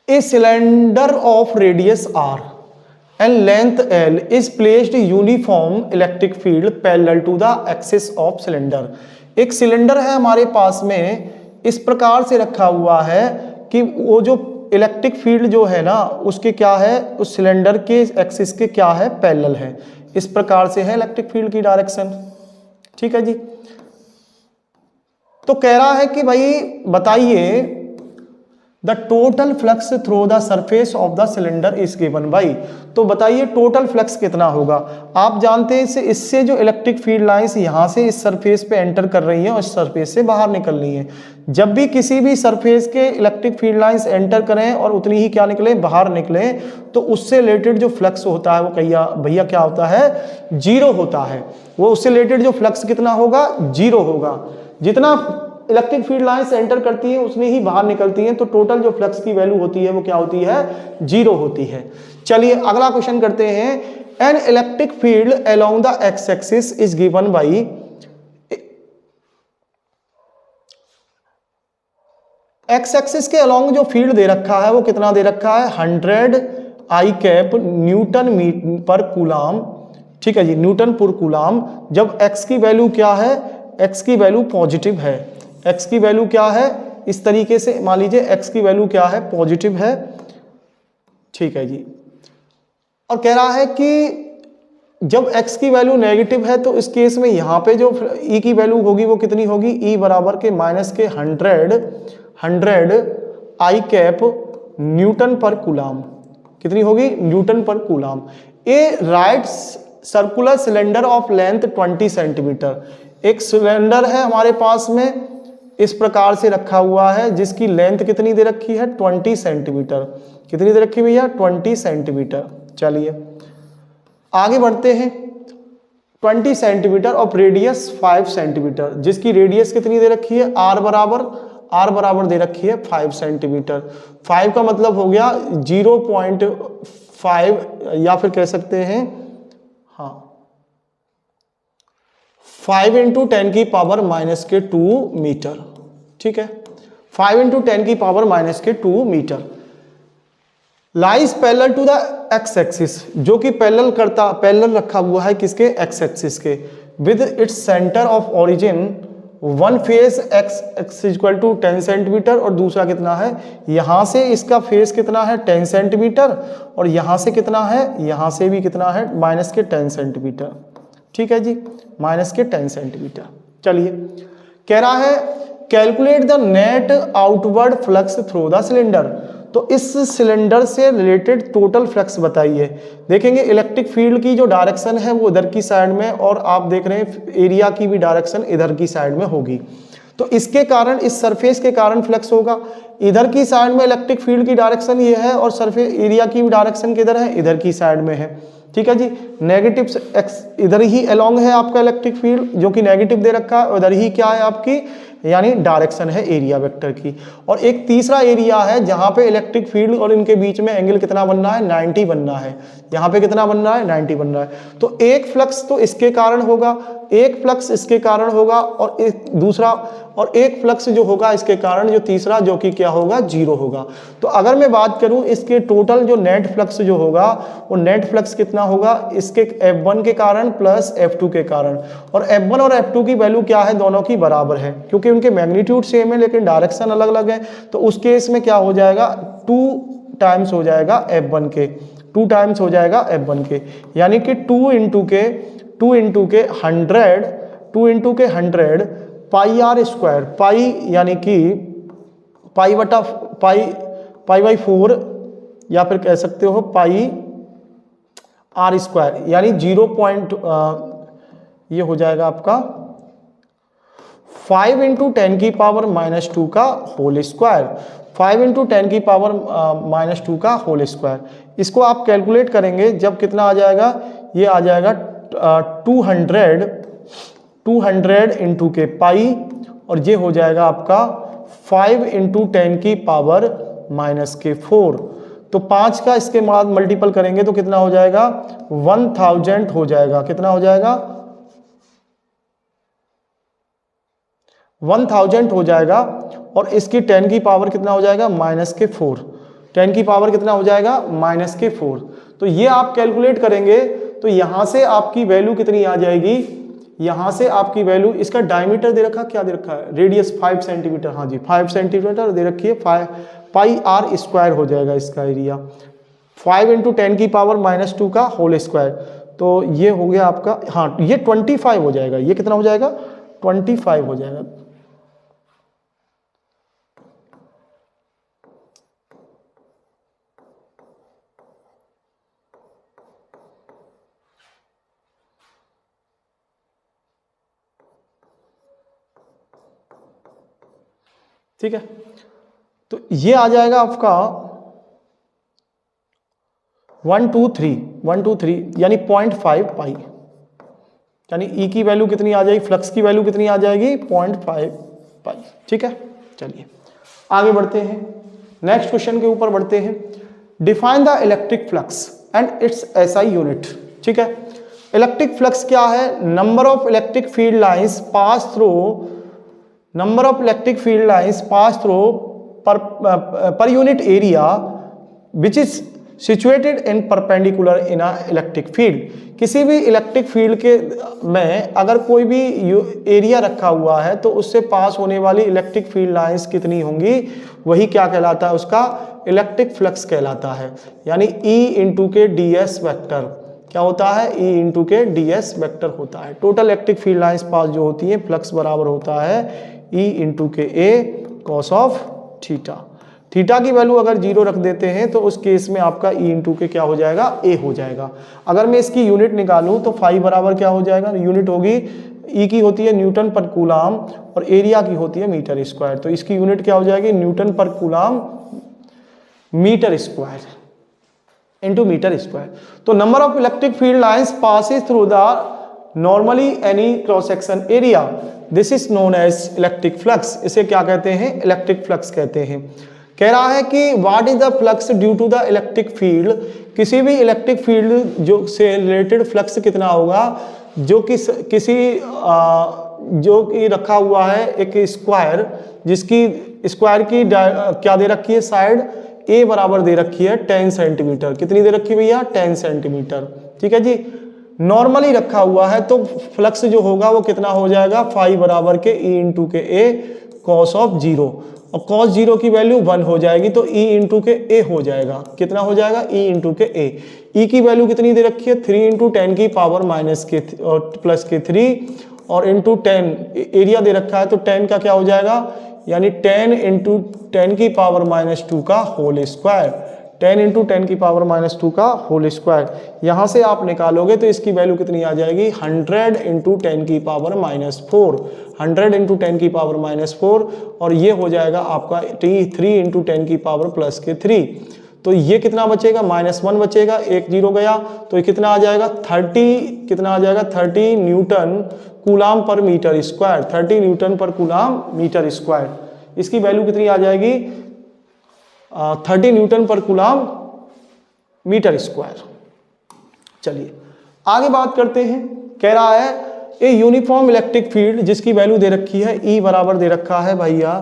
a cylinder of radius R and length L is placed uniform electric field parallel to the axis of cylinder. एक सिलेंडर है हमारे पास में, इस प्रकार से रखा हुआ है कि वो जो इलेक्ट्रिक फील्ड जो है ना उसके क्या है, उस सिलेंडर के एक्सिस के क्या है, पैरेलल है। इस प्रकार से है इलेक्ट्रिक फील्ड की डायरेक्शन। ठीक है जी। तो कह रहा है कि भाई बताइए the total flux through the surface of the cylinder is given. भाई तो बताइए टोटल फ्लक्स कितना होगा। आप जानते हैं इससे जो इलेक्ट्रिक फील्ड लाइंस यहां से इस सरफेस पे एंटर कर रही हैं और इस सरफेस से बाहर निकल रही हैं। जब भी किसी भी सरफेस के इलेक्ट्रिक फील्ड लाइंस एंटर करें और उतनी ही क्या निकले, बाहर निकले, तो उससे रिलेटेड जो फ्लक्स होता है वो भैया क्या होता है, 0 होता है। वो उससे रिलेटेड जो फ्लक्स कितना होगा, 0 होगा। जितना इलेक्ट्रिक फील्ड लाइंस एंटर करती है उतनी ही बाहर निकलती हैं, तो टोटल जो फ्लक्स की वैल्यू होती है वो क्या होती है, 0 होती है। चलिए अगला क्वेश्चन करते हैं। An electric field along the X axis is given by, x axis के अलोंग जो फील्ड दे रखा है वो कितना दे रखा है, 100 आई कैप न्यूटन पर कूलाम। ठीक है जी, न्यूटन पर कूलाम। जब एक्स की वैल्यू क्या है, एक्स की वैल्यू पॉजिटिव है। एक्स की वैल्यू क्या है, इस तरीके से मान लीजिए एक्स की वैल्यू क्या है, पॉजिटिव है। ठीक है जी। और कह रहा है कि जब एक्स की वैल्यू नेगेटिव है तो इस केस में यहाँ पे जो ई की वैल्यू होगी वो कितनी होगी, ई बराबर के माइनस के 100 आई कैप न्यूटन पर कूलाम। कितनी होगी, Newton per coulomb. A right circular cylinder of length 20 centimetre. एक सिलेंडर है हमारे पास में, इस प्रकार से रखा हुआ है, जिसकी लेंथ कितनी दे रखी है, 20 सेंटीमीटर। कितनी दे रखी भैया, 20 सेंटीमीटर। चलिए आगे बढ़ते हैं। 20 सेंटीमीटर और रेडियस 5 सेंटीमीटर, जिसकी रेडियस कितनी दे रखी है, आर बराबर दे रखी है 5 सेंटीमीटर। 5 का मतलब हो गया 0.5 या फिर कह सकते हैं 5 इंटू 10 की पावर माइनस के 2 मीटर। ठीक है, 5 इंटू 10 की पावर माइनस के 2 metre. Lies parallel to the X axis, जो कि पैरेलल रखा हुआ है किसके, एक्स एक्सिस के, with its centre of origin one face X equal to 10 centimetre और दूसरा कितना है, यहां से इसका फेस कितना है 10 सेंटीमीटर और यहां से कितना है, यहां से भी कितना है माइनस के 10 सेंटीमीटर। ठीक है जी, माइनस के 10 सेंटीमीटर। चलिए कह रहा है calculate the net outward flux through the cylinder. तो इस सिलेंडर से रिलेटेड टोटल फ्लक्स बताइए। देखेंगे इलेक्ट्रिक फील्ड की जो डायरेक्शन है वो इधर की साइड में, और आप देख रहे हैं एरिया की भी डायरेक्शन इधर की साइड में होगी। तो इसके कारण, इस सरफेस के कारण फ्लक्स होगा। इधर की साइड में इलेक्ट्रिक फील्ड की डायरेक्शन ये है और सरफेस एरिया की भी डायरेक्शन किधर है, इधर की साइड में है। ठीक है जी। नेगेटिव एक्स इधर ही अलोंग है आपका इलेक्ट्रिक फील्ड जो कि नेगेटिव दे रखा है, उधर ही क्या है आपकी यानी डायरेक्शन है एरिया वेक्टर की। और एक तीसरा एरिया है जहां पे इलेक्ट्रिक फील्ड और इनके बीच में एंगल कितना बनना है 90 बनना है। यहां पे कितना बनना है 90 बन रहा है। तो एक फ्लक्स तो इसके कारण होगा, एक फ्लक्स इसके कारण होगा और एक दूसरा और एक फ्लक्स जो होगा इसके कारण जो तीसरा जो कि क्या होगा 0 होगा। तो अगर मैं बात करूं इसके टोटल जो नेट फ्लक्स जो होगा वो नेट फ्लक्स कितना होगा इसके F1 के कारण प्लस F2 के कारण। और F1 और F2 की वैल्यू क्या है दोनों की बराबर है क्योंकि उनके मैग्नीट्यूड सेम है लेकिन डायरेक्शन अलग अलग है। तो उस केस में क्या हो जाएगा 2 टाइम्स हो जाएगा F1 के, 2 टाइम्स हो जाएगा F1 के, यानी कि 2 इंटू के 100 पाई आर स्क्वायर, पाई यानी कि पाई बटा पाई बाई 4 या फिर कह सकते हो पाई आर स्क्वायर यानी 0. ये हो जाएगा आपका 5 इंटू 10 की पावर -2 का होल स्क्वायर, 5 इंटू 10 की पावर -2 का होल स्क्वायर। इसको आप कैलकुलेट करेंगे जब कितना आ जाएगा, ये आ जाएगा 200 इंटू के पाई और ये हो जाएगा आपका 5 इंटू 10 की पावर -4। तो 5 का इसके बाद मल्टीपल करेंगे तो कितना हो जाएगा 1000 हो जाएगा। कितना हो जाएगा 1000 हो जाएगा और इसकी 10 की पावर कितना हो जाएगा -4, 10 की पावर कितना हो जाएगा -4। तो ये आप कैलकुलेट करेंगे तो यहां से आपकी वैल्यू कितनी आ जाएगी, यहां से आपकी वैल्यू, इसका डायमीटर दे रखा, क्या दे रखा है रेडियस 5 सेंटीमीटर, हाँ जी 5 सेंटीमीटर दे रखी है, पाई आर स्क्वायर हो जाएगा इसका एरिया, 5 इंटू 10 की पावर -2 का होल स्क्वायर। तो ये हो गया आपका, हाँ ये 25 हो जाएगा, ये कितना हो जाएगा 25 हो जाएगा। ठीक है, तो ये आ जाएगा आपका 123 यानी 0.5 पाई, यानी ई की वैल्यू कितनी आ जाएगी, फ्लक्स की वैल्यू कितनी आ जाएगी 0.5 पाई। ठीक है, चलिए आगे बढ़ते हैं, नेक्स्ट क्वेश्चन के ऊपर बढ़ते हैं। Define the electric flux and it's SI unit. ठीक है, इलेक्ट्रिक फ्लक्स क्या है, number of electric field lines pass through, number of electric field lines pass through per unit area which is situated in perpendicular in a electric field। किसी भी electric field के में अगर कोई भी एरिया रखा हुआ है तो उससे पास होने वाली इलेक्ट्रिक फील्ड लाइंस कितनी होंगी, वही क्या कहलाता है, उसका इलेक्ट्रिक फ्लक्स कहलाता है। यानी E इंटू के ds वेक्टर क्या होता है, E इंटू के ds वेक्टर होता है। Total electric field lines pass जो होती है फ्लक्स बराबर होता है E इंटू के A cos of theta. Theta की वैल्यू अगर 0 रख देते हैं तो उस केस में आपका E इंटू के क्या हो जाएगा A हो जाएगा। अगर मैं इसकी यूनिट निकालूं तो फाई बराबर क्या हो जाएगा, यूनिट होगी E की होती है न्यूटन पर कूलाम और एरिया की होती है मीटर स्क्वायर। तो इसकी यूनिट क्या हो जाएगी newton per coulomb metre square into metre square. तो number of electric field lines passes through the normally any cross section area, this is known as electric flux. इसे क्या कहते हैं, इलेक्ट्रिक फ्लक्स कहते हैं। कह रहा है कि what is the flux due to the electric field, किसी भी इलेक्ट्रिक फील्ड जो से रिलेटेड फ्लक्स कितना होगा, जो कि किसी जो कि रखा हुआ है एक स्क्वायर, जिसकी स्क्वायर की क्या दे रखी है साइड A बराबर दे रखी है 10 सेंटीमीटर। कितनी दे रखी है भैया 10 सेंटीमीटर। ठीक है जी, नॉर्मली रखा हुआ है तो फ्लक्स जो होगा वो कितना हो जाएगा फाई बराबर के E इंटू के A कॉस ऑफ 0, और कॉस 0 की वैल्यू 1 हो जाएगी तो E इंटू के A हो जाएगा। कितना हो जाएगा E इंटू के A। E की वैल्यू कितनी दे रखी है 3 इंटू 10 की पावर प्लस के 3 और इंटू 10 एरिया दे रखा है तो 10 का क्या हो जाएगा, यानी 10 इंटू 10 की पावर -2 का होल स्क्वायर, 10 इंटू 10 की पावर -2 का होल स्क्वायर। यहाँ से आप निकालोगे तो इसकी वैल्यू कितनी आ जाएगी 100 इंटू 10 की पावर -4, 100 इंटू 10 की पावर -4 और ये हो जाएगा आपका 3 इंटू 10 की पावर प्लस के 3। तो ये कितना बचेगा, -1 बचेगा, एक जीरो गया, तो ये कितना आ जाएगा 30, कितना आ जाएगा 30 न्यूटन कूलाम पर metre square, 30 Newton per coulomb metre square. इसकी वैल्यू कितनी आ जाएगी 30 Newton per coulomb metre square. चलिए आगे बात करते हैं। कह रहा है ए यूनिफॉर्म इलेक्ट्रिक फील्ड जिसकी वैल्यू दे रखी है E बराबर दे रखा है भैया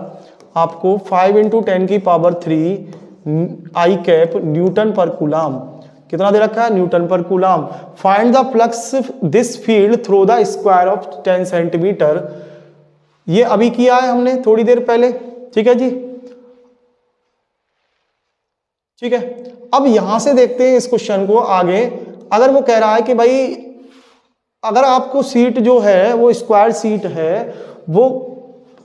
आपको 5 × 10⁻³ I cap Newton per coulomb. कितना दे रखा है, Newton per coulomb. Find the flux this field through the square of 10 centimetre. ये अभी किया है हमने थोड़ी देर पहले, ठीक है जी, ठीक है। अब यहां से देखते हैं इस क्वेश्चन को आगे। अगर वो कह रहा है कि भाई अगर आपको सीट जो है वो स्क्वायर सीट है, वो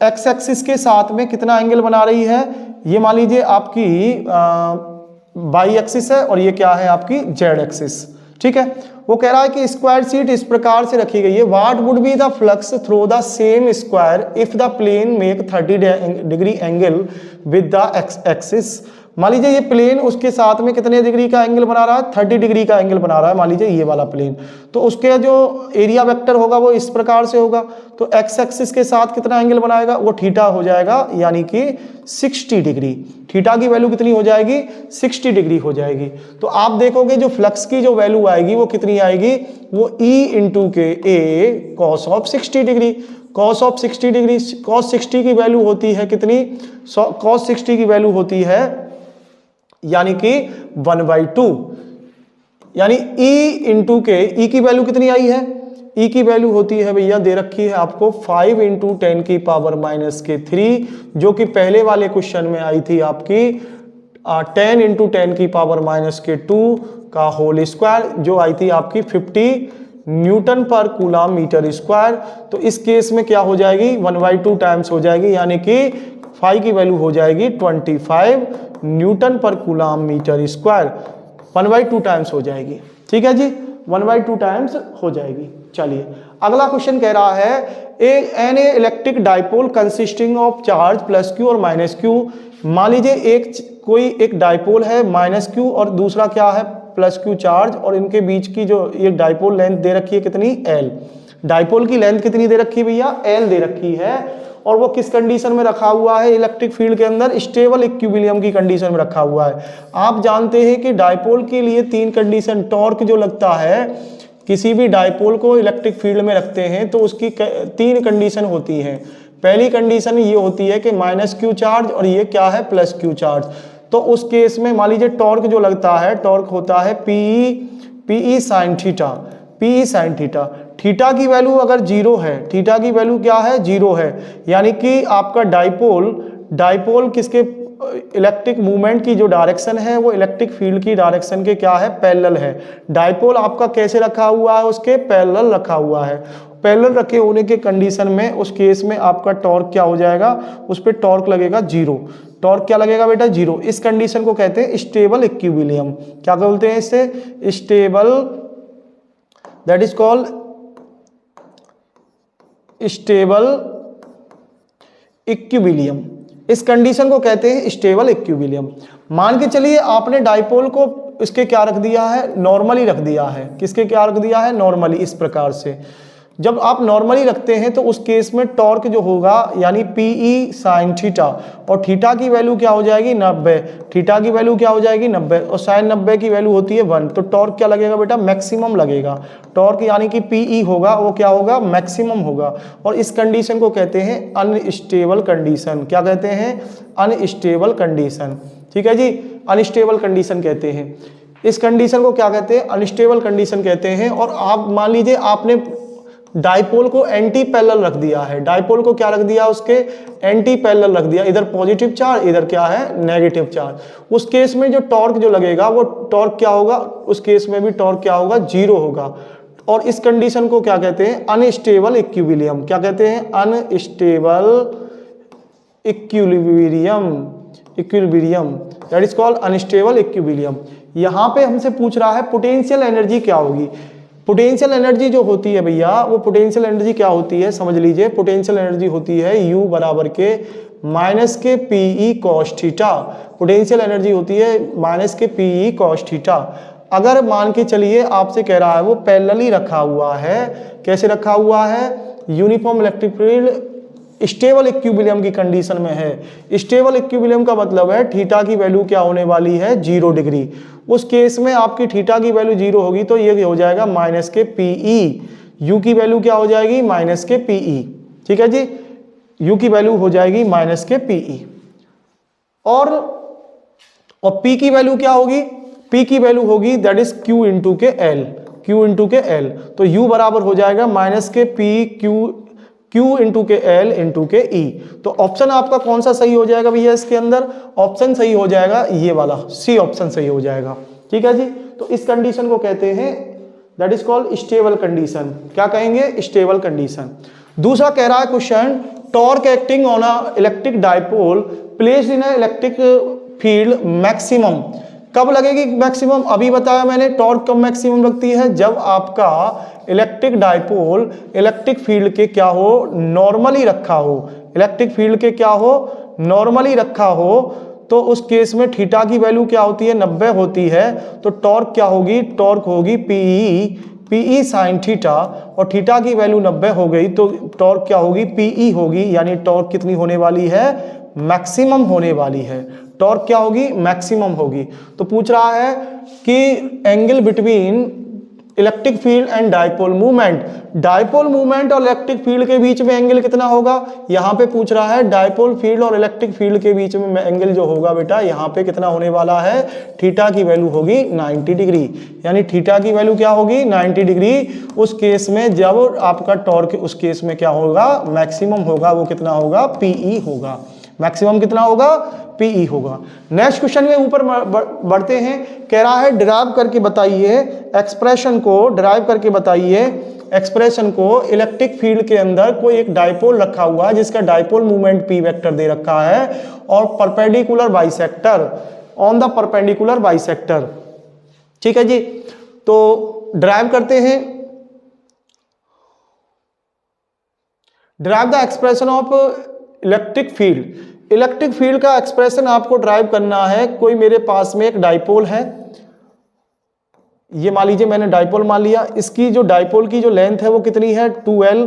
एक्स एक्सिस के साथ में कितना एंगल बना रही है, ये मान लीजिए आपकी वाई एक्सिस है और ये क्या है आपकी जेड एक्सिस, ठीक है। वो कह रहा है कि स्क्वायर सीट इस प्रकार से रखी गई है। What would be the flux through the same square if the plane make 30 degree angle with the X axis. मान लीजिए ये प्लेन उसके साथ में कितने डिग्री का एंगल बना रहा है, 30 डिग्री का एंगल बना रहा है, मान लीजिए ये वाला प्लेन। तो उसके जो एरिया वेक्टर होगा वो इस प्रकार से होगा। तो एक्स एक्सिस के साथ कितना एंगल बनाएगा, वो थीटा हो जाएगा, यानी कि 60 डिग्री। थीटा की वैल्यू कितनी हो जाएगी, 60 डिग्री हो जाएगी। तो आप देखोगे जो फ्लक्स की जो वैल्यू आएगी वो कितनी आएगी, वो E × KA cos of 60 degree. cos of 60 degree, cos 60 की वैल्यू होती है कितनी, cos 60 की वैल्यू होती है यानी कि 1/2, यानी E × K। E की वैल्यू कितनी आई है, E की वैल्यू होती है भैया दे रखी है आपको 5 × 10⁻³ जो कि पहले वाले क्वेश्चन में आई थी आपकी 10 × 10⁻² का होल स्क्वायर, जो आई थी आपकी 50 Newton per coulomb metre square. तो इस केस में क्या हो जाएगी, 1/2 टाइम्स हो जाएगी, यानी कि फाई की वैल्यू हो जाएगी 25 Newton per coulomb metre square, 1/2 times हो जाएगी, ठीक है जी, 1/2 टाइम्स हो जाएगी। चलिए अगला क्वेश्चन कह रहा है an electric dipole consisting of charge +q और -q। मान लीजिए कोई एक डाइपोल है -q और दूसरा क्या है +q चार्ज, और इनके बीच की जो ये डाइपोल लेंथ दे रखी है कितनी, l। डाइपोल की लेंथ कितनी दे रखी है भैया, l दे रखी है। और वो किस कंडीशन में रखा हुआ है, इलेक्ट्रिक फील्ड के अंदर स्टेबल इक्विलिब्रियम की कंडीशन में रखा हुआ है। आप जानते हैं कि डाइपोल के लिए 3 कंडीशन, टॉर्क जो लगता है किसी भी डाइपोल को इलेक्ट्रिक फील्ड में रखते हैं तो उसकी 3 कंडीशन होती हैं। पहली कंडीशन ये होती है कि -q चार्ज और ये क्या है +q चार्ज। तो उस केस में मान लीजिए टॉर्क जो लगता है, टॉर्क होता है PE sin theta, PE sin theta. Theta की वैल्यू अगर 0 है, थीटा की वैल्यू क्या है, 0 है, यानी कि आपका डाइपोल किसके इलेक्ट्रिक मूवमेंट की जो डायरेक्शन है वो इलेक्ट्रिक फील्ड की डायरेक्शन के क्या है, पैरेलल है। डाइपोल आपका कैसे रखा हुआ है, उसके पैरेलल रखा हुआ है। पैरेलल रखे होने के कंडीशन में उस केस में आपका टॉर्क क्या हो जाएगा, उस पर टॉर्क लगेगा 0। टॉर्क क्या लगेगा बेटा, 0। इस कंडीशन को कहते हैं स्टेबल इक्विलिब्रियम। क्या बोलते हैं इसे, stable, that is called stable equilibrium. इस कंडीशन को कहते हैं स्टेबल इक्विलिब्रियम। मान के चलिए आपने डाइपोल को इसके क्या रख दिया है, नॉर्मली रख दिया है। किसके क्या रख दिया है, नॉर्मली। इस प्रकार से जब आप नॉर्मली रखते हैं तो उस केस में टॉर्क जो होगा यानी PE sin थीटा, और थीटा की वैल्यू क्या हो जाएगी 90, थीटा की वैल्यू क्या हो जाएगी 90, और sin 90 की वैल्यू होती है 1। तो टॉर्क क्या लगेगा बेटा, मैक्सिमम लगेगा। टॉर्क यानी कि PE होगा वो क्या होगा, मैक्सिमम होगा। और इस कंडीशन को कहते हैं अनस्टेबल कंडीशन। क्या कहते हैं, अनस्टेबल कंडीशन, ठीक है जी, अनस्टेबल कंडीशन कहते हैं। इस कंडीशन को क्या कहते हैं, अनस्टेबल कंडीशन कहते हैं। और आप मान लीजिए आपने डाइपोल को एंटी पैरेलल रख दिया है, डाइपोल को क्या रख दिया, उसके एंटी पैरेलल रख दिया, इधर पॉजिटिव चार्ज इधर क्या है नेगेटिव चार्ज। उस केस में जो टॉर्क जो लगेगा वो टॉर्क क्या होगा, उस केस में भी टॉर्क क्या होगा, 0 होगा। और इस कंडीशन को क्या कहते हैं, अनस्टेबल इक्विलिब्रियम। क्या कहते हैं, unstable equilibrium, that is called unstable equilibrium. यहां पे हमसे पूछ रहा है पोटेंशियल एनर्जी क्या होगी। पोटेंशियल एनर्जी जो होती है भैया, वो पोटेंशियल एनर्जी क्या होती है समझ लीजिए। पोटेंशियल एनर्जी होती है U बराबर के माइनस के PE cos theta, potential energy होती है माइनस के पीई कॉस थीटा। अगर मान के चलिए आपसे कह रहा है वो पैरेलली रखा हुआ है, कैसे रखा हुआ है, uniform electric field stable equilibrium की कंडीशन में है। स्टेबल इक्विलिब्रियम का मतलब है थीटा की वैल्यू क्या होने वाली है, 0 डिग्री। उस केस में आपकी थीटा की वैल्यू 0 होगी तो ये हो जाएगा माइनस के पीई, यू की वैल्यू क्या हो जाएगी, माइनस के पीई। ठीक है जी, यू की वैल्यू हो जाएगी माइनस के पीई। और पी की वैल्यू क्या होगी, पी की वैल्यू होगी दैट इज क्यू इंटू के एल, क्यू इंटू के एल। तो यू बराबर हो जाएगा माइनस के पी क्यू इंटू के एल इंटू के ई। तो ऑप्शन आपका कौन सा सही हो जाएगा भैया इसके अंदर, ऑप्शन सही हो जाएगा ये वाला, सी ऑप्शन सही हो जाएगा। ठीक है जी, तो इस कंडीशन को कहते हैं that is called stable condition. क्या कहेंगे, स्टेबल कंडीशन। दूसरा कह रहा है question, torque acting on a electric dipole placed in a electric field maximum, कब लगेगी मैक्सिमम, अभी बताया मैंने टॉर्क कब मैक्सिमम लगती है, जब आपका इलेक्ट्रिक डाइपोल इलेक्ट्रिक फील्ड के क्या हो, नॉर्मली रखा हो, इलेक्ट्रिक फील्ड के क्या हो, नॉर्मली रखा हो। तो उस केस में थीटा की वैल्यू क्या होती है, 90 होती है। तो टॉर्क क्या होगी, टॉर्क होगी पीई साइन थीटा, और थीटा की वैल्यू 90 हो गई तो टॉर्क क्या होगी, पीई होगी, यानी टॉर्क कितनी होने वाली है, मैक्सिमम होने वाली है। टॉर्क क्या होगी, मैक्सिमम होगी। तो पूछ रहा है कि angle between electric field and dipole movement, dipole movement और इलेक्ट्रिक फील्ड के बीच में एंगल कितना होगा। यहां पे पूछ रहा है डाइपोल फील्ड और इलेक्ट्रिक फील्ड के बीच में एंगल जो होगा बेटा, यहां पे कितना होने वाला है, थीटा की वैल्यू होगी 90 डिग्री, यानी थीटा की वैल्यू क्या होगी, 90 डिग्री। उस केस में जब आपका टॉर्क उस केस में क्या होगा, मैक्सिमम होगा, वो कितना होगा, पीई होगा। मैक्सिमम कितना होगा, पीई होगा। नेक्स्ट क्वेश्चन में ऊपर बढ़ते हैं, कह रहा है डिराइव करके बताइए एक्सप्रेशन को, डिराइव करके बताइए एक्सप्रेशन को, इलेक्ट्रिक फील्ड के अंदर कोई एक डाइपोल रखा हुआ है जिसका डाइपोल मूवमेंट पी वेक्टर दे रखा है और perpendicular bisector on the perpendicular bisector. ठीक है जी, तो डिराइव करते हैं, derive the expression of electric field. Electric field का एक्सप्रेशन आपको ड्राइव करना है। कोई मेरे पास में एक डाइपोल है, ये मान लीजिए मैंने डाइपोल मान लिया, इसकी जो डाइपोल की जो लेंथ है वो कितनी है, 2l।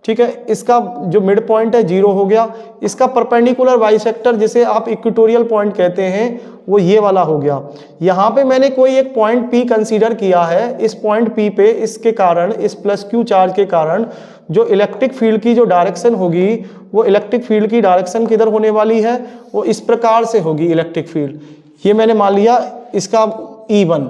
ठीक है, इसका जो मिड पॉइंट है 0 हो गया, इसका परपेंडिकुलर बाइसेक्टर जिसे आप इक्वेटोरियल पॉइंट कहते हैं वो ये वाला हो गया। यहाँ पे मैंने कोई एक पॉइंट P कंसीडर किया है, इस पॉइंट P पे इसके कारण, इस प्लस Q चार्ज के कारण जो इलेक्ट्रिक फील्ड की जो डायरेक्शन होगी, वो इलेक्ट्रिक फील्ड की डायरेक्शन किधर होने वाली है, वो इस प्रकार से होगी इलेक्ट्रिक फील्ड। ये मैंने मान लिया इसका E1,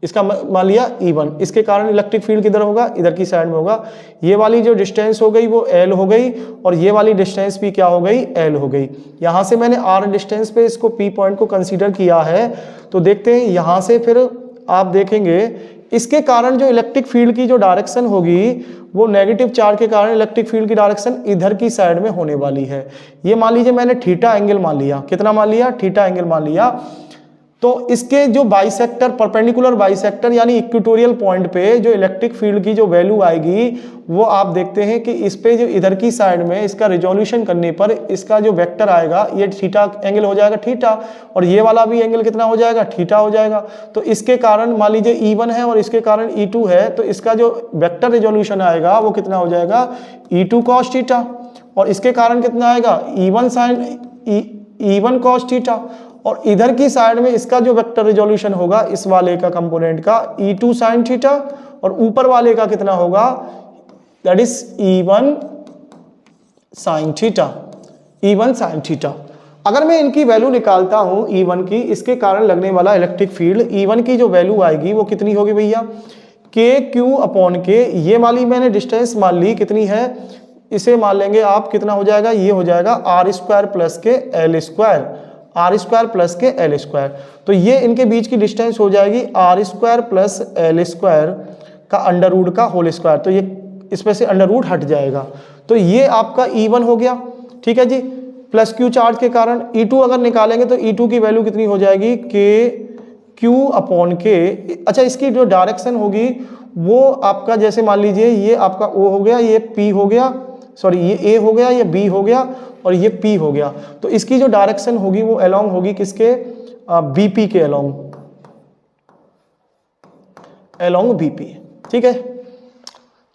इसका मान लिया E1, इसके कारण इलेक्ट्रिक फील्ड किधर होगा, इधर की साइड में होगा। ये वाली जो डिस्टेंस हो गई वो L हो गई और ये वाली डिस्टेंस भी क्या हो गई, L हो गई। यहाँ से मैंने R डिस्टेंस पे इसको P पॉइंट को कंसीडर किया है। तो देखते हैं यहाँ से, फिर आप देखेंगे इसके कारण जो इलेक्ट्रिक फील्ड की जो डायरेक्शन होगी वो नेगेटिव चार्ज के कारण इलेक्ट्रिक फील्ड की डायरेक्शन इधर की साइड में होने वाली है। ये मान लीजिए मैंने थीटा एंगल मान लिया, कितना मान लिया, थीटा एंगल मान लिया। तो इसके जो बाइसेक्टर, परपेंडिकुलर बाइसेक्टर यानी इक्वेटोरियल पॉइंट पे जो इलेक्ट्रिक फील्ड की जो वैल्यू आएगी वो आप देखते हैं कि इस पे जो इधर की साइड में इसका रिजोल्यूशन करने पर इसका जो वेक्टर आएगा ये थीटा एंगल हो जाएगा, थीटा, और ये वाला भी एंगल कितना हो जाएगा, थीटा हो जाएगा। तो इसके कारण मान लीजिए E1 है और इसके कारण E2 है, तो इसका जो वेक्टर रिजोल्यूशन आएगा वो कितना हो जाएगा, E2 cos थीटा, और इसके कारण कितना आएगा, E1 sin E1 cos theta, और इधर की साइड में इसका जो वेक्टर रिजोल्यूशन होगा इस वाले का कंपोनेंट का E2 sin थीटा, और ऊपर वाले का कितना होगा, that is E1 sin theta, E1 sin theta. अगर मैं इनकी वैल्यू निकालता हूं E1 की, इसके कारण लगने वाला इलेक्ट्रिक फील्ड, E1 की जो वैल्यू आएगी वो कितनी होगी भैया, KQ/K। ये वाली मैंने डिस्टेंस मान ली कितनी है, इसे मान लेंगे आप, कितना हो जाएगा, ये हो जाएगा R² प्लस के L², R² प्लस के L²। तो ये इनके बीच की डिस्टेंस हो जाएगी R² प्लस L² का अंडर रूट का होल स्क्वायर। तो ये इसमें से अंडर रूट हट जाएगा, तो ये आपका E1 हो गया। ठीक है जी, प्लस Q चार्ज के कारण। E2 अगर निकालेंगे तो E2 की वैल्यू कितनी हो जाएगी, KQ/K। अच्छा, इसकी जो डायरेक्शन होगी वो आपका, जैसे मान लीजिए ये आपका O हो गया, ये P हो गया, सॉरी ये A हो गया, ये B हो गया, और ये P हो गया। तो इसकी जो डायरेक्शन होगी वो अलोंग होगी किसके, BP के अलोंग BP। ठीक है,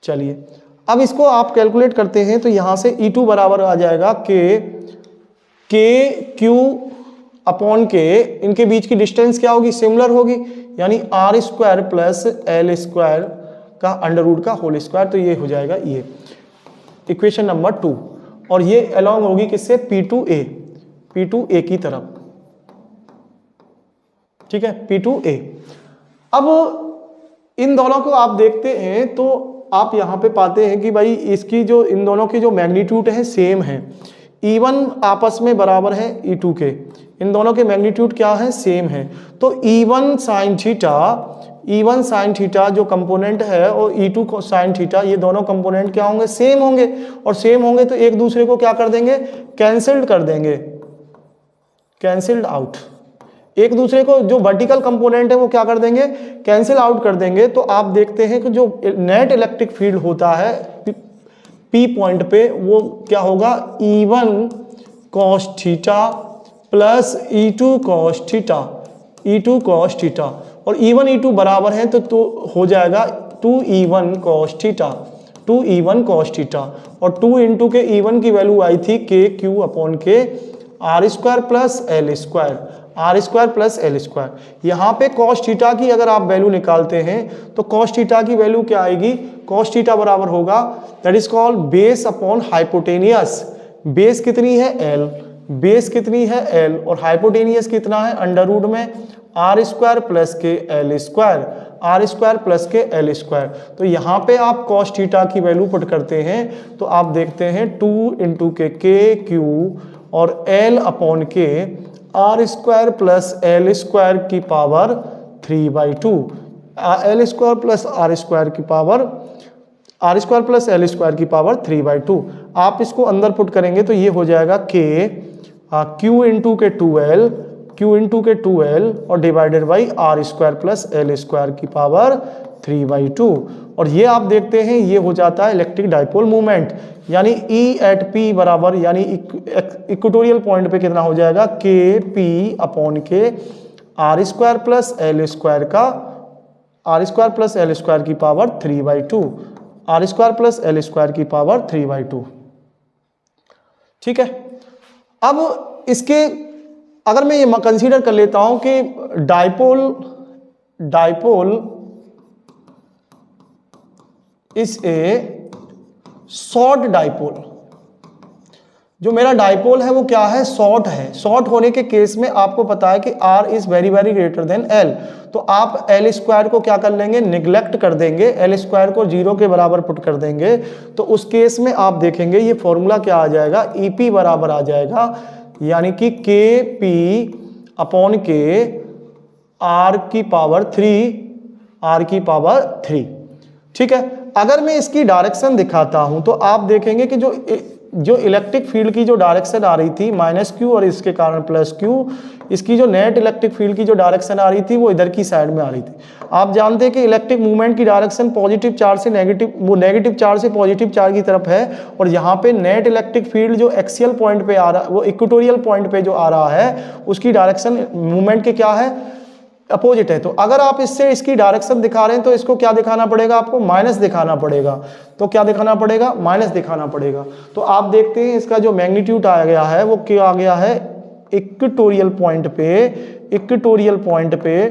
चलिए अब इसको आप कैलकुलेट करते हैं तो यहां से E2 बराबर आ जाएगा के क्यू अपॉन के, इनके बीच की डिस्टेंस क्या होगी, सिमिलर होगी, यानी R square plus L square का अंडर रूट का होल स्क्वायर। तो ये हो जाएगा ये इक्वेशन नंबर 2, और ये अलोंग होगी किससे, P2A की तरफ। ठीक है, P2A। अब इन दोनों को आप देखते हैं तो आप यहां पे पाते हैं कि भाई इसकी जो इन दोनों की जो मैग्नीट्यूड है सेम है, E1 आपस में बराबर है E2 के, इन दोनों के मैग्नीट्यूड क्या है, सेम है। तो E1 साइन थीटा जो कंपोनेंट है और E2 साइन थीटा, ये दोनों कंपोनेंट क्या होंगे, सेम होंगे, और सेम होंगे तो एक दूसरे को क्या कर देंगे, कैंसिल्ड कर देंगे, कैंसिल्ड आउट। एक दूसरे को जो वर्टिकल कंपोनेंट है वो क्या कर देंगे, कैंसिल आउट कर देंगे। तो आप देखते हैं कि जो नेट इलेक्ट्रिक फील्ड होता है P पॉइंट पे वो क्या होगा, E1 cos theta plus E2 cos theta, और E1 E2 बराबर है तो हो जाएगा 2E1 cos थीटा, और 2 इंटू के E1 की वैल्यू आई थी के क्यू अपॉन के R square plus L square. यहाँ पे cos थीटा की अगर आप वैल्यू निकालते हैं तो cos थीटा की वैल्यू क्या आएगी, cos थीटा बराबर होगा that is called base upon hypotenuse. Base कितनी है L, और हाइपोटेनियस कितना है, अंडर रूट में R स्क्वायर प्लस के L स्क्वायर। तो यहाँ पे आप cos थीटा की वैल्यू पुट करते हैं तो आप देखते हैं 2 इंटू के क्यू और L अपॉन के R square plus L square की power 3/2, L square plus R square plus L square की पावर 3/2। आप इसको अंदर पुट करेंगे तो ये हो जाएगा Q इंटू के 2L और divided by R square plus L square की पावर 3/2। और ये आप देखते हैं ये हो जाता है इलेक्ट्रिक डाइपोल मूवमेंट, यानी E एट P बराबर, यानी इक्वेटोरियल पॉइंट पे कितना हो जाएगा, KP अपॉन के R square plus L square की power 3/2, R square plus L square की पावर 3/2। ठीक है, अब इसके अगर मैं ये कंसीडर कर लेता हूं कि dipole is a short dipole, जो मेरा डाइपोल है वो क्या है, शॉर्ट है। शॉर्ट होने के केस में आपको पता है कि R is very very greater than L, तो आप L स्क्वायर को क्या कर लेंगे, निगलेक्ट कर देंगे, L स्क्वायर को 0 के बराबर पुट कर देंगे। तो उस केस में आप देखेंगे ये फॉर्मूला क्या आ जाएगा, EP बराबर आ जाएगा, यानी कि KP अपॉन के R की पावर 3। ठीक है, अगर मैं इसकी डायरेक्शन दिखाता हूं तो आप देखेंगे कि जो इलेक्ट्रिक फील्ड की जो डायरेक्शन आ रही थी -Q और इसके कारण +Q, इसकी जो नेट इलेक्ट्रिक फील्ड की जो डायरेक्शन आ रही थी वो इधर की साइड में आ रही थी। आप जानते हैं कि इलेक्ट्रिक मूवमेंट की डायरेक्शन पॉजिटिव चार्ज से नेगेटिव चार्ज से पॉजिटिव चार्ज की तरफ है, और यहाँ पे नेट इलेक्ट्रिक फील्ड जो एक्सियल पॉइंट पे आ रहा है, वो इक्वेटोरियल पॉइंट पे जो आ रहा है उसकी डायरेक्शन मूवमेंट के क्या है, अपोजिट है। तो अगर आप इससे इसकी डायरेक्शन दिखा रहे हैं तो इसको क्या दिखाना पड़ेगा, आपको माइनस दिखाना पड़ेगा। तो क्या दिखाना पड़ेगा, माइनस दिखाना पड़ेगा। तो आप देखते हैं इसका जो मैग्नीट्यूड आ गया है वो क्या आ गया है, इक्वेटोरियल पॉइंट पे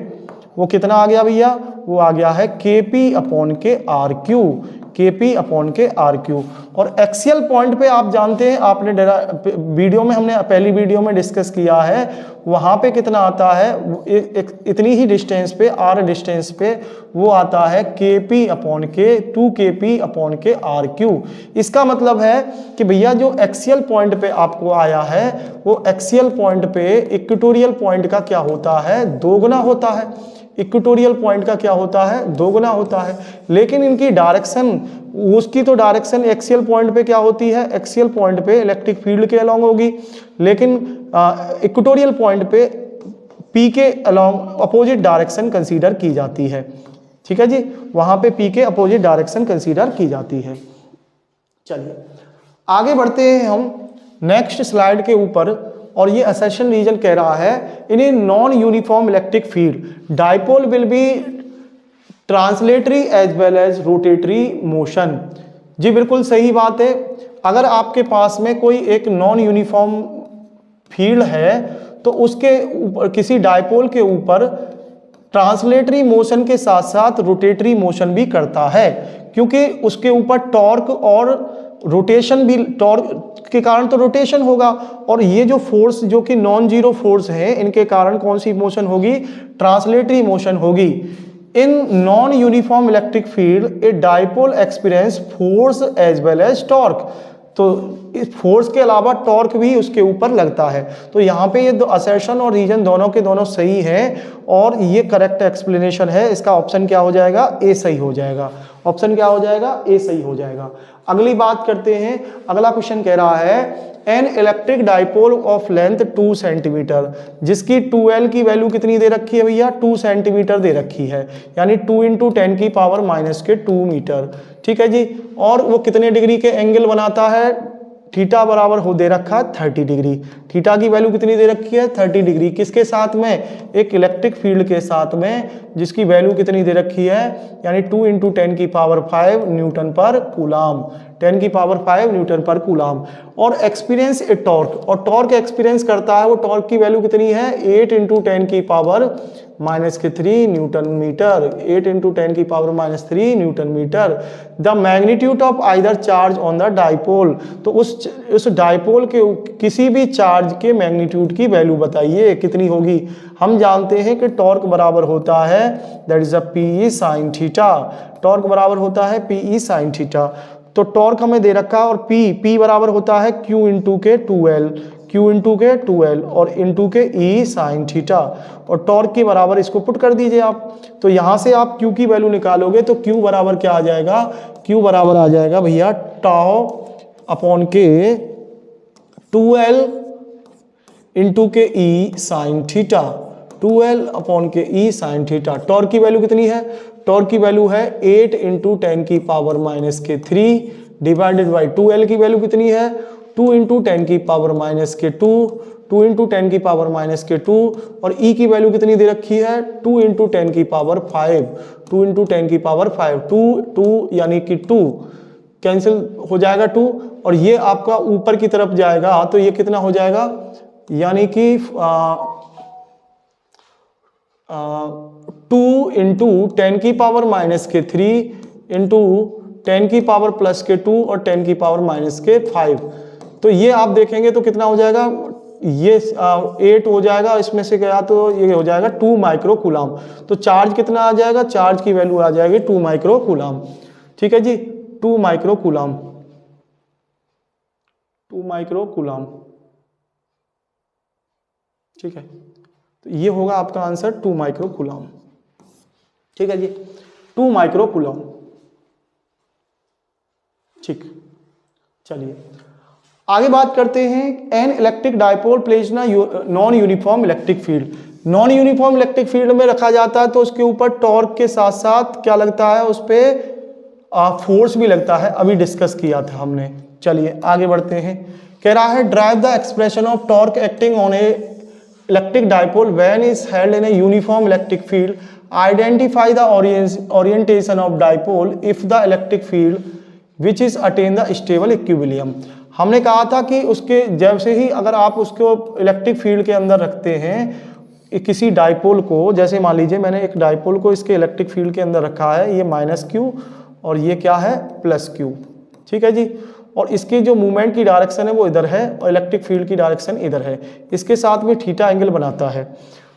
वो कितना आ गया भैया, वो आ गया है KP अपॉन के RQ। और एक्सियल पॉइंट पे आप जानते हैं, आपने वीडियो में हमने पहली वीडियो में डिस्कस किया है, वहां पे कितना आता है, इतनी ही डिस्टेंस पे R डिस्टेंस पे वो आता है 2KP अपॉन के RQ। इसका मतलब है कि भैया जो एक्सियल पॉइंट पे आपको आया है वो एक्सियल पॉइंट पे इक्वेटोरियल पॉइंट का क्या होता है, दोगुना होता है। इक्वेटोरियल पॉइंट का क्या होता है, दोगुना होता है। लेकिन इनकी डायरेक्शन, उसकी तो डायरेक्शन एक्सियल पॉइंट पे क्या होती है, एक्सियल पॉइंट पे इलेक्ट्रिक फील्ड के अलोंग होगी, लेकिन इक्वेटोरियल पॉइंट पे P के अलोंग अपोजिट डायरेक्शन कंसीडर की जाती है। ठीक है जी, वहां पे P के अपोजिट डायरेक्शन कंसीडर की जाती है। चलिए आगे बढ़ते हैं हम। नेक्स्ट स्लाइड के ऊपर, और ये असर्शन रीजन कह रहा है in a non uniform electric field dipole will be translatory as well as rotatory motion. जी बिल्कुल सही बात है। अगर आपके पास में कोई एक नॉन यूनिफॉर्म फील्ड है तो उसके ऊपर किसी डाइपोल के ऊपर ट्रांसलेटरी मोशन के साथ साथ रोटेटरी मोशन भी करता है, क्योंकि उसके ऊपर टॉर्क और रोटेशन भी, टॉर्क के कारण तो रोटेशन होगा, और ये जो फोर्स जो कि नॉन जीरो फोर्स है इनके कारण कौन सी मोशन होगी, ट्रांसलेटरी मोशन होगी। In non uniform electric field a dipole experience force as well as torque. तो इस फोर्स के अलावा टॉर्क भी उसके ऊपर लगता है। तो यहाँ पे ये दो असर्शन और रीजन दोनों के दोनों सही हैं और ये करेक्ट एक्सप्लेनेशन है। इसका ऑप्शन क्या हो जाएगा, ए सही हो जाएगा। ऑप्शन क्या हो जाएगा, ए सही हो जाएगा। अगली बात करते हैं। अगला क्वेश्चन कह रहा है an electric dipole of length 2 centimetre, जिसकी 2L की वैल्यू कितनी दे रखी है भैया, 2 सेंटीमीटर दे रखी है, यानी 2 × 10⁻⁻2 मीटर। ठीक है जी। और वो कितने डिग्री के एंगल बनाता है, थीटा बराबर हो दे रखा है 30 डिग्री। थीटा की वैल्यू कितनी दे रखी है, 30 डिग्री। किसके साथ में, एक इलेक्ट्रिक फील्ड के साथ में, जिसकी वैल्यू कितनी दे रखी है, यानी 2 × 10⁵ Newton per coulomb, 10⁵ Newton per coulomb. और एक्सपीरियंस ए टॉर्क, और टॉर्क एक्सपीरियंस करता है, वो टॉर्क की वैल्यू कितनी है, 8 × 10⁻³ newton metre, 8 × 10⁻³ newton metre. The magnitude of either charge on the dipole, तो उस डाइपोल के किसी भी चार्ज के मैग्नीट्यूड की वैल्यू बताइए कितनी होगी। हम जानते हैं कि टॉर्क बराबर होता है, that is a PE sin theta. Torque बराबर होता है PE sin थीटा। तो टॉर्क हमें दे रखा और P बराबर होता है Q × 2L, Q × 2L और इंटू के E sin थीटा, और टॉर्क के बराबर इसको पुट कर दीजिए आप। तो यहाँ से आप Q की वैल्यू निकालोगे तो Q बराबर क्या आ जाएगा, Q बराबर आ जाएगा भैया टाउ अपॉन के 2L इंटू के E sin theta, 2L upon के E sin थीटा। टॉर्क की वैल्यू कितनी है, टॉर्क की वैल्यू है 8 × 10⁻³ डिवाइडेड बाई 2L की वैल्यू कितनी है, 2 × 10⁻², 2 × 10⁻², और E की वैल्यू कितनी दे रखी है, 2 × 10⁵, 2 × 10⁵, 2 यानी कि 2 कैंसिल हो जाएगा 2, और ये आपका ऊपर की तरफ जाएगा तो ये कितना हो जाएगा, यानी कि 2 × 10⁻³ इंटू 10⁻+2 और 10⁻5। तो ये आप देखेंगे तो कितना हो जाएगा, ये 8 हो जाएगा, इसमें से गया तो ये हो जाएगा 2 माइक्रो कूलाम। तो चार्ज कितना आ जाएगा, चार्ज की वैल्यू आ जाएगी 2 माइक्रो कूलाम। ठीक है जी, 2 माइक्रो कूलाम, 2 माइक्रो कूलाम। ठीक है, तो ये होगा आपका आंसर 2 माइक्रो कूलाम। ठीक है जी, 2 माइक्रो कूलाम। ठीक, चलिए आगे बात करते हैं। एन इलेक्ट्रिक डाइपोल प्लेस ना non uniform electric field. Non uniform electric field में रखा जाता है तो उसके ऊपर टॉर्क के साथ साथ क्या लगता है, उस पर फोर्स भी लगता है, अभी डिस्कस किया था हमने। चलिए आगे बढ़ते हैं। कह रहा है drive the expression of torque acting on A electric dipole when is held in a uniform electric field, identify the orientation of dipole if the electric field which is attain the stable equilibrium. हमने कहा था कि उसके जैसे ही अगर आप उसको electric field के अंदर रखते हैं किसी डाइपोल को, जैसे मान लीजिए मैंने एक डाइपोल को इसके इलेक्ट्रिक फील्ड के अंदर रखा है, ये -Q और ये क्या है +Q। ठीक है जी, और इसकी जो मूवमेंट की डायरेक्शन है वो इधर है और इलेक्ट्रिक फील्ड की डायरेक्शन इधर है, इसके साथ में थीटा एंगल बनाता है।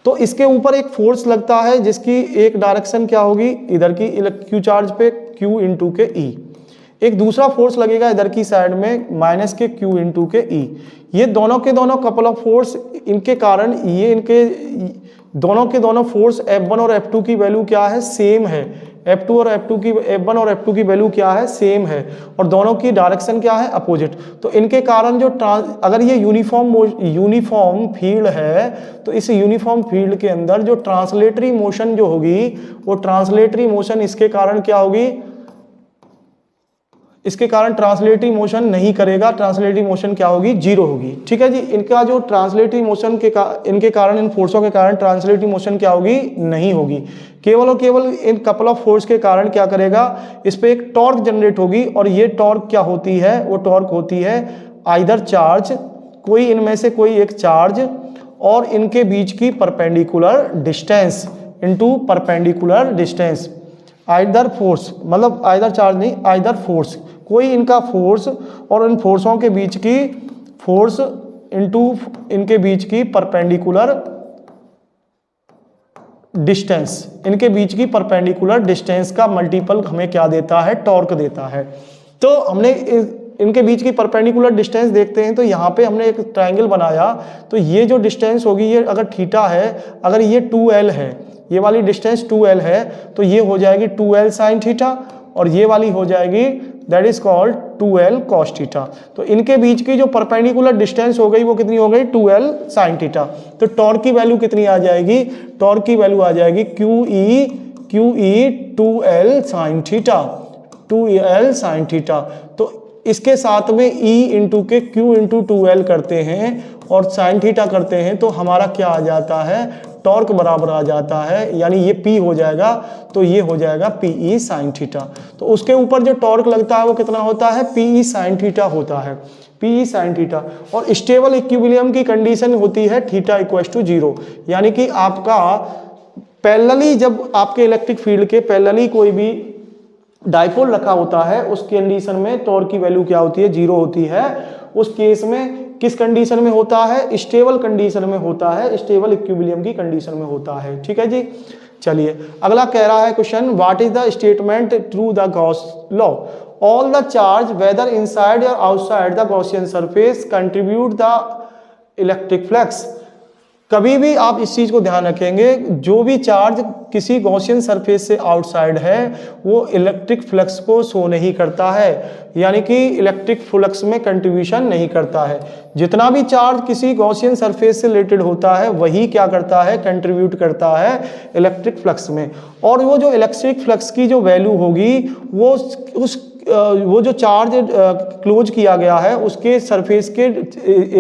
तो इसके ऊपर एक फोर्स लगता है जिसकी एक डायरेक्शन क्या होगी, इधर की Q चार्ज पे Q इंटू के E, एक दूसरा फोर्स लगेगा इधर की साइड में -Q इंटू के E। ये दोनों के दोनों कपल ऑफ फोर्स, इनके कारण ये इनके दोनों के दोनों फोर्स F1 और F2 की वैल्यू क्या है, सेम है। F1 और F2 की वैल्यू क्या है, सेम है, और दोनों की डायरेक्शन क्या है, अपोजिट। तो इनके कारण जो अगर ये यूनिफॉर्म फील्ड है तो इस यूनिफॉर्म फील्ड के अंदर जो ट्रांसलेटरी मोशन जो होगी, वो ट्रांसलेटरी मोशन इसके कारण क्या होगी, इसके कारण ट्रांसलेटिव मोशन नहीं करेगा, ट्रांसलेटिव मोशन क्या होगी, जीरो होगी। ठीक है जी, इनका जो ट्रांसलेटिव मोशन इनके कारण, इन फोर्सों के कारण ट्रांसलेटिव मोशन क्या होगी, नहीं होगी। केवल और केवल इन कपल ऑफ फोर्स के कारण क्या करेगा, इस पे एक टॉर्क जनरेट होगी, और ये टॉर्क क्या होती है, वो टॉर्क होती है आइदर चार्ज, कोई इनमें से कोई एक चार्ज और इनके बीच की perpendicular distance into perpendicular distance, either force, मतलब आइदर चार्ज नहीं, आइदर फोर्स, कोई इनका फोर्स और इन फोर्सों के बीच की फोर्स इनटू इनके बीच की परपेंडिकुलर डिस्टेंस, इनके बीच की परपेंडिकुलर डिस्टेंस का मल्टीपल हमें क्या देता है, टॉर्क देता है। तो हमने इनके बीच की परपेंडिकुलर डिस्टेंस देखते हैं, तो यहाँ पे हमने एक ट्रायंगल बनाया, तो ये जो डिस्टेंस होगी, ये अगर थीटा है, अगर ये 2l है, ये वाली डिस्टेंस 2l है, तो ये हो जाएगी 2l साइन थीटा, और ये वाली हो जाएगी that is called 2l cos theta. तो इनके बीच की जो परपेंडिकुलर डिस्टेंस हो गई वो कितनी हो गई, 2l साइन थीटा। तो टॉर्क की वैल्यू कितनी आ जाएगी, टॉर्क की वैल्यू आ जाएगी QE 2l sine theta, 2l sine theta. तो इसके साथ में E इंटू के Q इंटू 2l करते हैं और साइन थीटा करते हैं, तो हमारा क्या आ जाता है, टॉर्क बराबर आ जाता है, यानी ये P हो जाएगा, तो ये हो जाएगा PE साइन थीटा। तो उसके ऊपर जो टॉर्क लगता है वो कितना होता है, PE साइन थीटा होता है, PE साइन थीटा। और स्टेबल इक्विलिब्रियम की कंडीशन होती है थीटा इक्वल टू 0, यानी कि आपका पैरेलली, जब आपके इलेक्ट्रिक फील्ड के पैरेलली कोई भी डाइपोल रखा होता है, उस कंडीशन में टॉर्क की वैल्यू क्या होती है, 0 होती है। उस केस में किस कंडीशन में होता है, स्टेबल कंडीशन में होता है, स्टेबल इक्विलिब्रियम की कंडीशन में होता है। ठीक है जी, चलिए अगला कह रहा है question, what is the statement through the Gauss law, all the charge whether inside और outside the Gaussian surface contribute the electric flux. कभी भी आप इस चीज को ध्यान रखेंगे, जो भी चार्ज किसी गॉसियन सरफेस से आउटसाइड है वो इलेक्ट्रिक फ्लक्स को शो नहीं करता है, यानी कि इलेक्ट्रिक फ्लक्स में कंट्रीब्यूशन नहीं करता है। जितना भी चार्ज किसी गॉसियन सरफेस से रिलेटेड होता है वही क्या करता है, कंट्रीब्यूट करता है इलेक्ट्रिक फ्लक्स में। और वो जो इलेक्ट्रिक फ्लक्स की जो वैल्यू होगी वो जो चार्ज क्लोज किया गया है उसके सरफेस के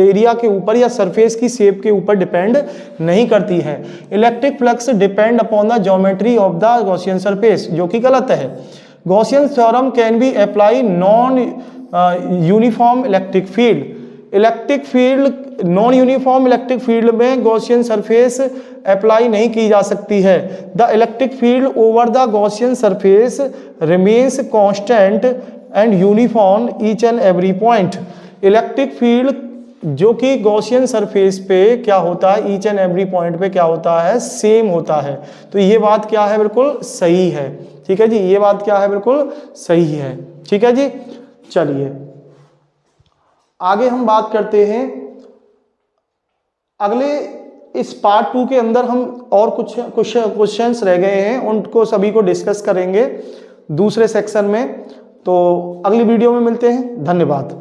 एरिया के ऊपर या सरफेस की शेप के ऊपर डिपेंड नहीं करती है। Electric flux depend upon the geometry of the Gaussian surface, जो कि गलत है। Gaussian theorem can be apply non uniform electric field, electric field non uniform electric field में गॉसियन सरफेस अप्लाई नहीं की जा सकती है। The electric field over the Gaussian surface remains constant and uniform each and every point. Electric field जो कि Gaussian surface पे क्या होता है, ईच एंड एवरी पॉइंट पे क्या होता है, सेम होता है। तो ये बात क्या है, बिल्कुल सही है। ठीक है जी, ये बात क्या है, बिल्कुल सही है। ठीक है जी, चलिए आगे हम बात करते हैं। अगले इस पार्ट 2 के अंदर हम और कुछ क्वेश्चंस रह गए हैं, उनको सभी को डिस्कस करेंगे दूसरे सेक्शन में। तो अगली वीडियो में मिलते हैं, धन्यवाद।